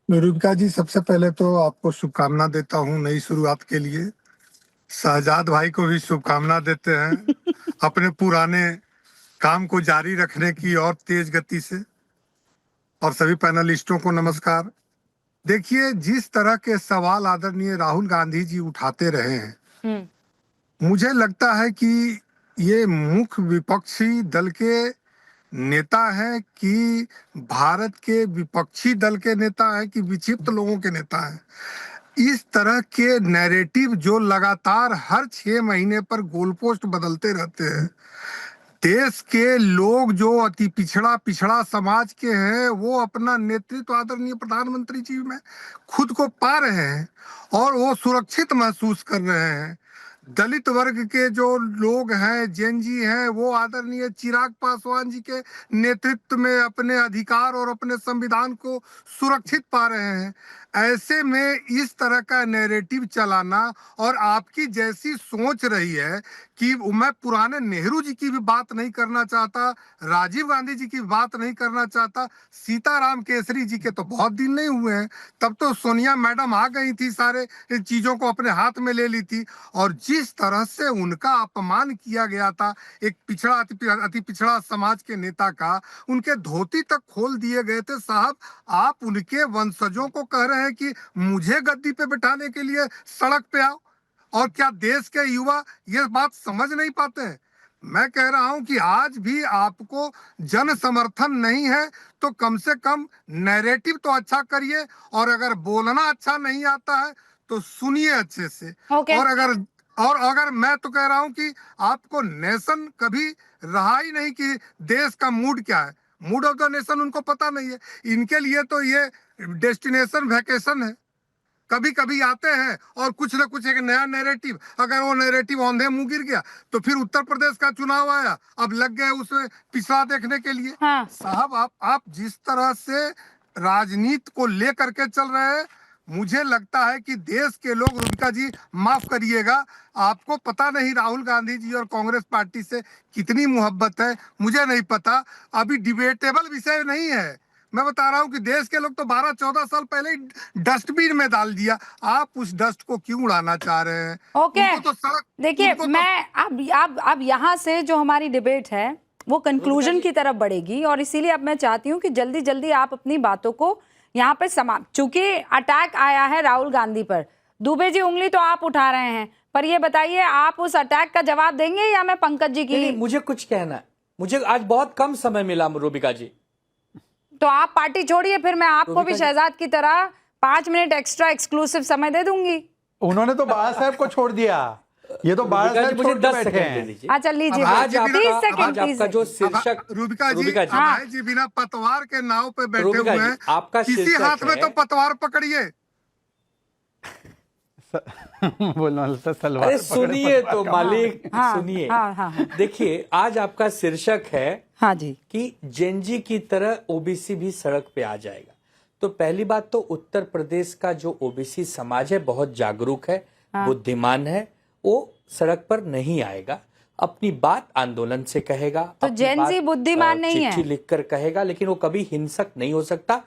निरूपिका जी, सबसे पहले तो आपको शुभकामना देता हूं नई शुरुआत के लिए। शहजाद भाई को भी शुभकामना देते हैं अपने पुराने काम को जारी रखने की और तेज गति से। और सभी पैनलिस्टों को नमस्कार। देखिए, जिस तरह के सवाल आदरणीय राहुल गांधी जी उठाते रहे हैं, मुझे लगता है कि ये मुख्य विपक्षी दल के नेता है कि भारत के विपक्षी दल के नेता है कि विक्षिप्त लोगों के नेता है। इस तरह के नैरेटिव जो लगातार हर 6 महीने पर गोलपोस्ट बदलते रहते हैं, देश के लोग जो अति पिछड़ा समाज के हैं वो अपना नेतृत्व आदरणीय प्रधानमंत्री जी में खुद को पा रहे हैं और वो सुरक्षित महसूस कर रहे हैं। दलित वर्ग के जो लोग हैं, जेएनजी हैं, वो आदरणीय चिराग पासवान जी के नेतृत्व में अपने अधिकार और अपने संविधान को सुरक्षित पा रहे हैं। ऐसे में इस तरह का नैरेटिव चलाना, और आपकी जैसी सोच रही है कि मैं पुराने नेहरू जी की भी बात नहीं करना चाहता, राजीव गांधी जी की बात नहीं करना चाहता, सीताराम केसरी जी के तो बहुत दिन नहीं हुए हैं, तब तो सोनिया मैडम आ गई थी, सारे चीजों को अपने हाथ में ले ली थी। और जिस तरह से उनका अपमान किया गया था एक अति पिछड़ा समाज के नेता का, उनके धोती तक खोल दिए गए थे। साहब, आप उनके वंशजों को कह रहे हैं कि मुझे गद्दी पे बिठाने के लिए सड़क पे आओ, और क्या देश के युवा ये बात समझ नहीं पाते हैं? मैं कह रहा हूं कि आज भी आपको जन समर्थन नहीं है तो कम से कम नैरेटिव तो अच्छा करिए, और अगर बोलना अच्छा नहीं आता है तो सुनिए अच्छे से। ओके। और अगर मैं तो कह रहा हूं कि आपको नेशन कभी रहा ही नहीं कि देश का मूड क्या है, मूड ऑफ द नेशन उनको पता नहीं है। इनके लिए तो ये डेस्टिनेशन वैकेशन है, कभी कभी आते हैं और कुछ ना कुछ एक नया नैरेटिव, अगर वो नैरेटिव औंधे मुंह गिर गया तो फिर उत्तर प्रदेश का चुनाव आया, अब लग गए उसमें पिछड़ा देखने के लिए। हाँ। साहब आप जिस तरह से राजनीति को लेकर के चल रहे हैं, मुझे लगता है कि देश के लोग, रूबिका जी माफ करिएगा, आपको पता नहीं राहुल गांधी जी और कांग्रेस पार्टी से कितनी मोहब्बत है, मुझे नहीं पता। अभी डिबेटेबल विषय नहीं है। मैं बता रहा हूं कि देश के लोग तो 12-14 साल पहले ही डस्टबिन में डाल दिया, आप उस डस्ट को क्यों उड़ाना चाह रहे हैं? ओके। उनको तो सड़क, देखिए, उनको तो- मैं अब यहाँ से जो हमारी डिबेट है वो कंक्लूजन की तरफ बढ़ेगी, और इसीलिए अब मैं चाहती हूँ कि जल्दी जल्दी आप अपनी बातों को यहाँ पे समाप्त, चूंकि अटैक आया है राहुल गांधी पर, दुबे जी उंगली तो आप उठा रहे हैं, पर ये बताइए आप उस अटैक का जवाब देंगे या मैं पंकज जी की? नहीं, मुझे कुछ कहना है, मुझे आज बहुत कम समय मिला रूबिका जी। तो आप पार्टी छोड़िए, फिर मैं आपको भी शहजाद की तरह 5 मिनट एक्स्ट्रा एक्सक्लूसिव समय दे दूंगी। उन्होंने तो बाला साहब को छोड़ दिया, ये तो बाला रूबिका जी, साहब मुझे छोड़ के 10 बैठे सेकंड दे हैं। दीजिए। अच्छा लीजिए, आज 30 सेकंड, आज आपका जो शीर्षक, रूबिका जी, रूबिका जी, अभय जी बिना पतवार के नाव पे बैठे रूबिका हुए जी, हैं, आपका किसी शीर्षक हाथ में है- तो पतवार पकड़िए। बोलना था सलवार अरे पकड़े सुनिए पतवार तो का। मालिक, हाँ, सुनिए। हाँ, हाँ, हाँ। देखिए, आज आपका शीर्षक है हाँ जी, कि जेनजी की तरह ओबीसी भी सड़क पे आ जाएगा। तो पहली बात तो उत्तर प्रदेश का जो ओबीसी समाज है बहुत जागरूक है, बुद्धिमान है, वो सड़क पर नहीं आएगा, अपनी बात आंदोलन से कहेगा। तो अपनी जेन बात, जी बुद्धिमान नहीं है। चिट्ठी लिखकर कहेगा, लेकिन वो कभी हिंसक नहीं हो सकता,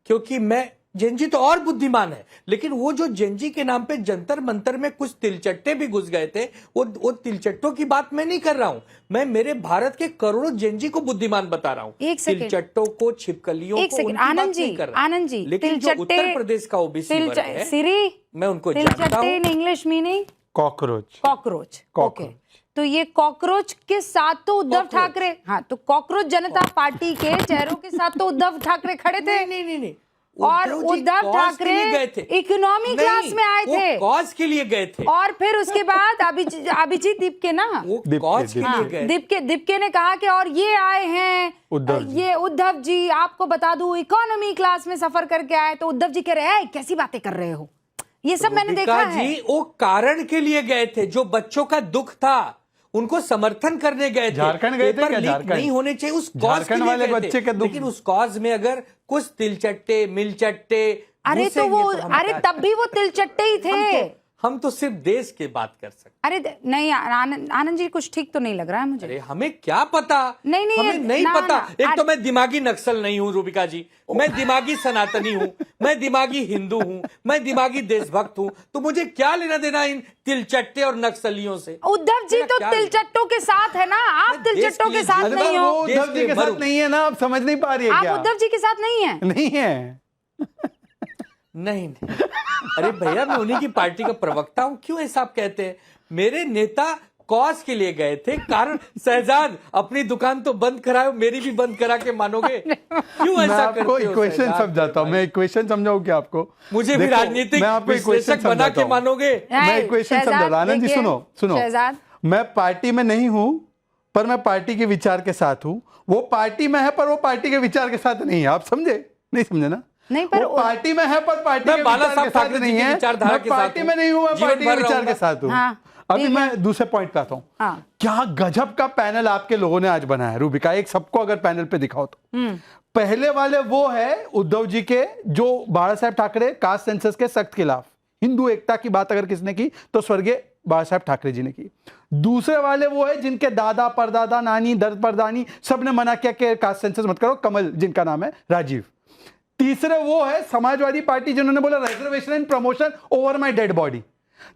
क्योंकि मैं जेनजी तो और बुद्धिमान है, लेकिन वो जो जेनजी के नाम पे जंतर मंतर में कुछ तिलचट्टे भी घुस गए थे, वो तिलचट्टों की बात मैं नहीं कर रहा हूं, मैं मेरे भारत के करोड़ों जेनजी को बुद्धिमान बता रहा हूं। एक सेकंड, तिलचट्टों को, छिपकलियों एक को, सेकंड, उनकी बात आनंद जी, नहीं कर रहा। आनंद जी, लेकिन जो उत्तर प्रदेश का ओबीसी वर्ग है, सिरी, मैं उनको जानता तिलचट्टे इन हूं। English meaning cockroach. Cockroach. Cockroach. Okay, तो ये कॉकरोच के साथ तो उद्धव कॉकरोच। ठाकरे, हाँ, तो कॉकरोच जनता पार्टी के चेहरों के साथ तो उद्धव ठाकरे खड़े थे, नहीं, और जी उद्धव कॉज ठाकरे के लिए गए थे। इकोनॉमी क्लास में आए वो थे, कॉज के लिए गए थे, और फिर उसके बाद अभिजीत दीपके ना, वो दीपके, कॉज के हाँ, लिए गए। दीपके ने कहा कि और ये आए हैं उद्धव जी। ये उद्धव जी, आपको बता दूं इकोनॉमी क्लास में सफर करके आए, तो उद्धव जी कह रहे हैं कैसी बातें कर रहे हो, ये सब मैंने देखा रूबिका है। जी वो कारण के लिए गए थे, जो बच्चों का दुख था उनको समर्थन करने गए थे। झारखंड गए थे पेपर क्या? लीक झारखंड नहीं होने चाहिए, उस कॉज के झारखंड लिए वाले गए थे। बच्चे के दुख- लेकिन उस कॉज में अगर कुछ तिलचट्टे मिलचट्टे अरे तो वो, अरे तब भी वो तिलचट्टे ही थे। हम तो सिर्फ देश की बात कर सकते। अरे नहीं, आनंद जी कुछ ठीक तो नहीं लग रहा है मुझे। अरे हमें क्या पता, नहीं, हमें नहीं ना, पता। ना, एक तो मैं दिमागी नक्सल नहीं हूँ रूबिका जी, मैं दिमागी सनातनी हूँ, मैं दिमागी हिंदू हूँ, मैं दिमागी देशभक्त हूँ, तो मुझे क्या लेना देना इन तिलचट्टे और नक्सलियों से? उद्धव जी तो क्या तिलचट्टों के साथ है ना, आप देश तिलचट्टों के के लिए साथ अरे नहीं वो हो, उद्धव जी के साथ नहीं है ना, आप समझ नहीं पा रही है आप क्या? उद्धव जी के साथ नहीं है। नहीं है। नहीं, अरे भैया मैं उन्हीं की पार्टी का प्रवक्ता हूं, क्यों ऐसा आप कहते हैं? मेरे नेता कॉज के लिए गए थे, कारण शहजाद अपनी दुकान तो बंद कराओ, मेरी भी बंद करा के मानोगे? क्यों मैं ऐसा करते आपको हो इक्वेशन शहजाद? समझाता हूँ, मैं इक्वेशन समझाऊँ क्या आपको? मुझे भी देखो, राजनीतिक मैं आपको इक्वेशन विश्लेषक बना समझाता के हूँ। मानोगे? मैं इक्वेशन शहजाद, समझाता हूँ। आनंद जी देखिए, सुनो, शहजाद, मैं पार्टी में नहीं हूँ, पर मैं पार्टी के विचार के साथ हूँ। वो पार्टी में है, पर वो पार्टी के विचार के साथ नहीं है। आप समझे? नहीं समझे ना? नहीं, पर वो पार्टी में है, पर पार्टी मैं के बाला विचार साहब के साथ ठाकरे जी नहीं की है। विचारधारा मैं के साथ पार्टी हूँ। में नहीं हूँ, मैं जीवन पार्टी के भर विचार रहूंगा। के साथ हूँ। हाँ, अभी ठीक है। मैं दूसरे पॉइंट पे आता हूँ। हाँ। क्या गजब का पैनल आपके लोगों ने आज बनाया रूबिका, एक सबको अगर पैनल पे दिखाओ तो। पहले वाले वो है उद्धव जी के, जो बाला साहेब ठाकरे कास्ट सेंसस के सख्त खिलाफ, हिंदू एकता की बात अगर किसने की तो स्वर्गीय बाला साहेब ठाकरे जी ने की। दूसरे वाले वो है जिनके दादा परदादा नानी दर परदानी सबने मना किया कि कास्ट सेंसस मत करो, कमल जिनका नाम है राजीव। तीसरे वो है समाजवादी पार्टी जिन्होंने बोला reservation and promotion over my dead body,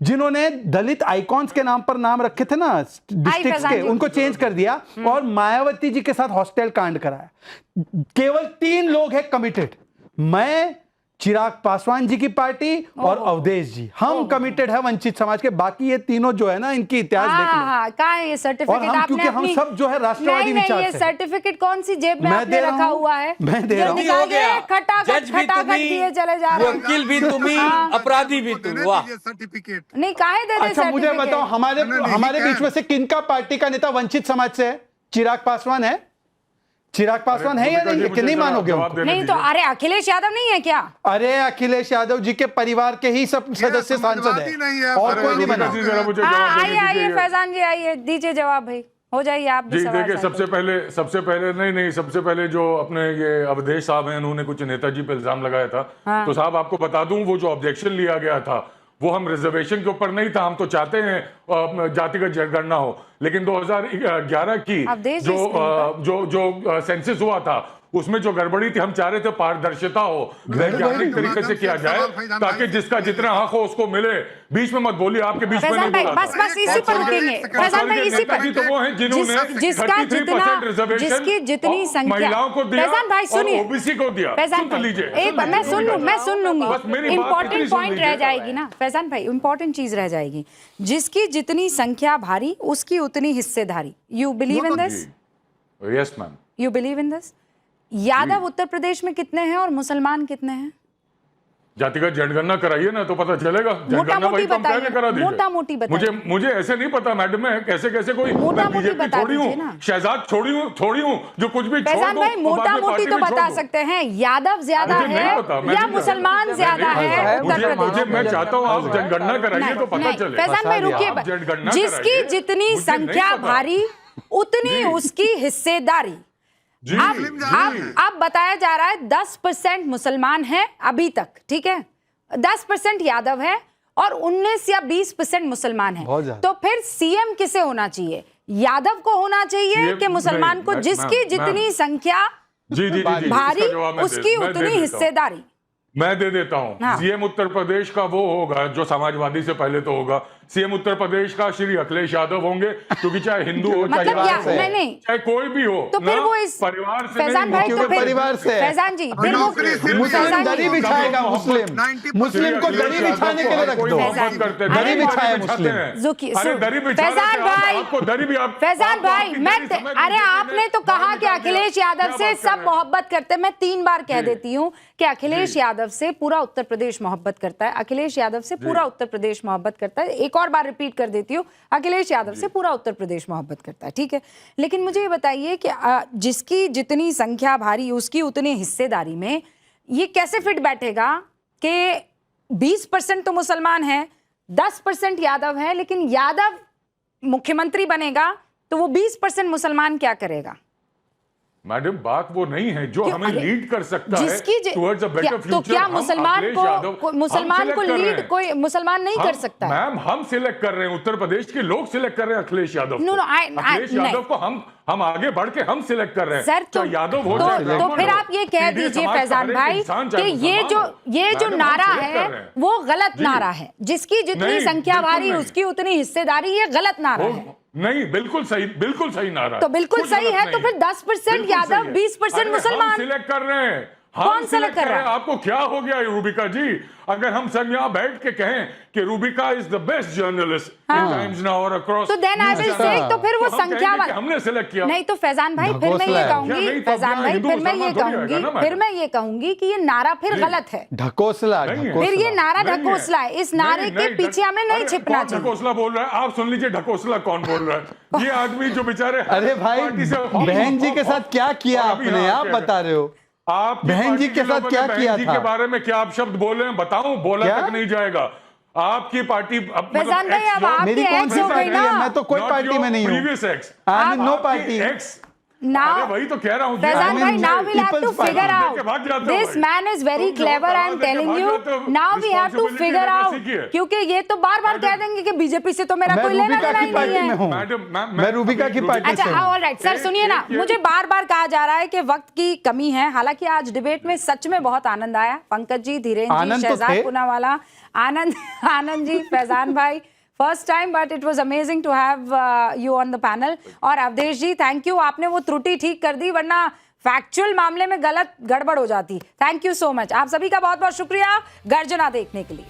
जिन्होंने दलित आइकॉन्स के नाम पर नाम रखे थे ना डिस्ट्रिक्ट्स के, उनको चेंज कर दिया और मायावती जी के साथ हॉस्टेल कांड कराया। केवल 3 लोग हैं कमिटेड, मैं, चिराग पासवान जी की पार्टी और अवधेश जी। हम कमिटेड है वंचित समाज के। बाकी ये तीनों जो है ना, इनकी इतिहास देख लो। हाँ, कहाँ है ये सर्टिफिकेट? आपने क्योंकि हम सब जो है राष्ट्रवादी विचार ये से। सर्टिफिकेट कौन सी जेब में आपने रखा हुआ है? मैं दे रहा हूँ। निकाल के खटाखट दिए चले जा रहे हैं। वकील भी तुम ही, अपराधी भी तुम। वाह, सर्टिफिकेट नहीं, काहे दे दे अच्छा मुझे बताओ, हमारे बीच में से किनका पार्टी का नेता वंचित समाज से है? चिराग पासवान है? चिराग पासवान है या नहीं? कि नहीं मानोगे? नहीं तो अरे अखिलेश यादव नहीं है क्या? अरे अखिलेश यादव जी के परिवार के ही सब सदस्य सांसद है और कोई नहीं बना। आइए फैजान जी, आइए, दीजिए जवाब भाई, हो जाइए आप भी। जी देखिए, सबसे पहले जो अपने ये अवधेश साहब हैं, उन्होंने कुछ नेताजी पे इल्जाम लगाया था। तो साहब आपको बता दूं, वो जो ऑब्जेक्शन लिया गया था वो हम रिजर्वेशन के ऊपर नहीं था। हम तो चाहते हैं जातिगत जनगणना हो, लेकिन 2011 की जो सेंसस हुआ था उसमें जो गड़बड़ी थी, हम चाह रहे थे पारदर्शिता हो, वैज्ञानिक तरीके से किया जाए, ताकि जिसका जितना हक हो उसको मिले। बीच में मत बोलिए, आपके बीच में नहीं बोला। बस इसी पर रुकेंगे फैजान भाई, इसी पर। तो वो हैं जिन्होंने 33% रिजर्वेशन जिसकी जितनी संख्या महिलाओं को दिया फैजान भाई सुनिए, ओबीसी को दिया। फैजान भाई एक मैं सुन लूंगी, इंपॉर्टेंट पॉइंट रह जाएगी ना फैजान भाई, इंपॉर्टेंट चीज रह जाएगी। जिसकी जितनी संख्या भारी उसकी उतनी हिस्सेदारी। You believe in this? Yes ma'am. You believe in this? Yadav Uttar Pradesh में कितने हैं और मुसलमान कितने हैं? जातिगत जनगणना कराइए ना तो पता चलेगा। जनगणना वही तो हम पहले करा दीजिए। मोटा मोटी बताइए। मुझे ऐसे नहीं पता मैडम, मैं कैसे कोई बीजेपी छोड़ी हूँ, शहजाद छोड़ी हूँ जो कुछ भी फैजान भाई, मोटा मोटी तो बता सकते हैं। यादव ज्यादा है या मुसलमान ज्यादा है उत्तर प्रदेश? मैं चाहता हूँ आप जनगणना कराइए तो पता चले। फैजान भाई रुकिए, जिसकी जितनी संख्या भारी उतनी उसकी हिस्सेदारी। अब बताया जा रहा है 10% मुसलमान है अभी तक, ठीक है, 10% यादव है और 19 या 20% मुसलमान है। तो फिर सीएम किसे होना चाहिए? यादव को होना चाहिए कि मुसलमान को? जिसकी जितनी संख्या भारी उसकी उतनी हिस्सेदारी। मैं दे देता हूँ। सीएम उत्तर प्रदेश का वो होगा जो समाजवादी से पहले तो होगा। सीएम उत्तर प्रदेश का श्री अखिलेश यादव होंगे, क्योंकि चाहे हिंदू हो चाहे कोई भी हो, तो फिर वो इस परिवार से फैजान भाई तो परिवार से फैजान जी फिर वो मुस्लिम दरी बिछाएगा। मुस्लिम को दरी बिछाने के लिए रख दो। दरी बिछाए मुस्लिम। फैजान भाई अरे आपने तो कहा कि अखिलेश यादव से सब मोहब्बत करते। मैं 3 बार कह देती हूँ कि अखिलेश यादव से पूरा उत्तर प्रदेश मोहब्बत करता है। अखिलेश यादव से पूरा उत्तर प्रदेश मोहब्बत करता है। एक और बार रिपीट कर देती हूँ, अखिलेश यादव से पूरा उत्तर प्रदेश मोहब्बत करता है, ठीक है। लेकिन मुझे ये बताइए कि जिसकी जितनी संख्या भारी उसकी उतनी हिस्सेदारी में ये कैसे फिट बैठेगा कि 20% तो मुसलमान है, 10% यादव है, लेकिन यादव मुख्यमंत्री बनेगा तो वो 20% मुसलमान क्या करेगा? मैडम बात वो नहीं है जो हमें लीड कर सकता है टुवर्ड्स अ बेटर फ्यूचर। तो क्या मुसलमान को लीड कोई मुसलमान नहीं कर सकता है? मैम हम सिलेक्ट कर रहे हैं, उत्तर प्रदेश के लोग सिलेक्ट कर रहे हैं अखिलेश यादव को। अखिलेश यादव को हम आगे बढ़ के हम सिलेक्ट कर रहे हैं सर। तो यादव हो तो फिर आप ये कह दीजिए फैजान भाई कि ये जो नारा है वो गलत नारा है। जिसकी जितनी संख्या भारी उसकी उतनी हिस्सेदारी, ये गलत नारा है। नहीं, बिल्कुल सही नारा। तो बिल्कुल सही है, तो फिर 10% यादव 20% मुसलमान सिलेक्ट कर रहे हैं। कौन सेलेक्ट कर रहा है? आपको क्या हो गया रूबिका जी? अगर हम सब यहाँ बैठ के कहें कि Rubika is the best journalist in times now और अक्रॉस, तो देन आई विल से, तो फिर वो संख्या हमने सिलेक्ट किया। नहीं तो फैजान भाई फिर मैं ये कहूंगी, फैजान भाई फिर मैं ये कहूंगी कि ये नारा फिर गलत है। ढकोसला। फिर ये नारा ढकोसला है। इस नारे के पीछे हमें नहीं छिपना चाहिए। ढकोसला बोल रहा है, आप सुन लीजिए ढकोसला कौन बोल रहा है। ये आदमी जो बेचारे, अरे भाई बहन जी के साथ क्या किया आपने, आप बता रहे हो? आप बहन जी के साथ क्या किया था? के बारे में क्या आप शब्द बोले हैं बताऊं? बोला तक नहीं जाएगा। आपकी पार्टी फैजान भाई अब आपकी एक्स हो गई ना। मैं तो कोई पार्टी में नहीं हूँ। Previous ex, no party ex. Now, वही तो कह रहा हूँ। फैजान भाई, now we'll have to figure out. This man is very clever. I am telling you. Now we have to figure out. क्योंकि ये तो बार-बार कह देंगे कि बीजेपी से तो मेरा कोई लेना देना ही नहीं है। मैं रूबिका की पार्टी से हूँ। अच्छा, ऑल राइट सर, सुनिए ना, मुझे बार-बार कहा जा रहा है कि वक्त की कमी है। हालांकि आज डिबेट में सच में बहुत आनंद आया। पंकज जी, धीरेन्द्र जी, शहजाद पूनावाला, आनंद जी, फैजान भाई, first time, but it was amazing to have you on the panel. और अवधेश जी, थैंक यू, आपने वो त्रुटि ठीक कर दी, वरना फैक्चुअल मामले में गलत गड़बड़ हो जाती। थैंक यू सो मच, आप सभी का बहुत बहुत शुक्रिया गर्जना देखने के लिए।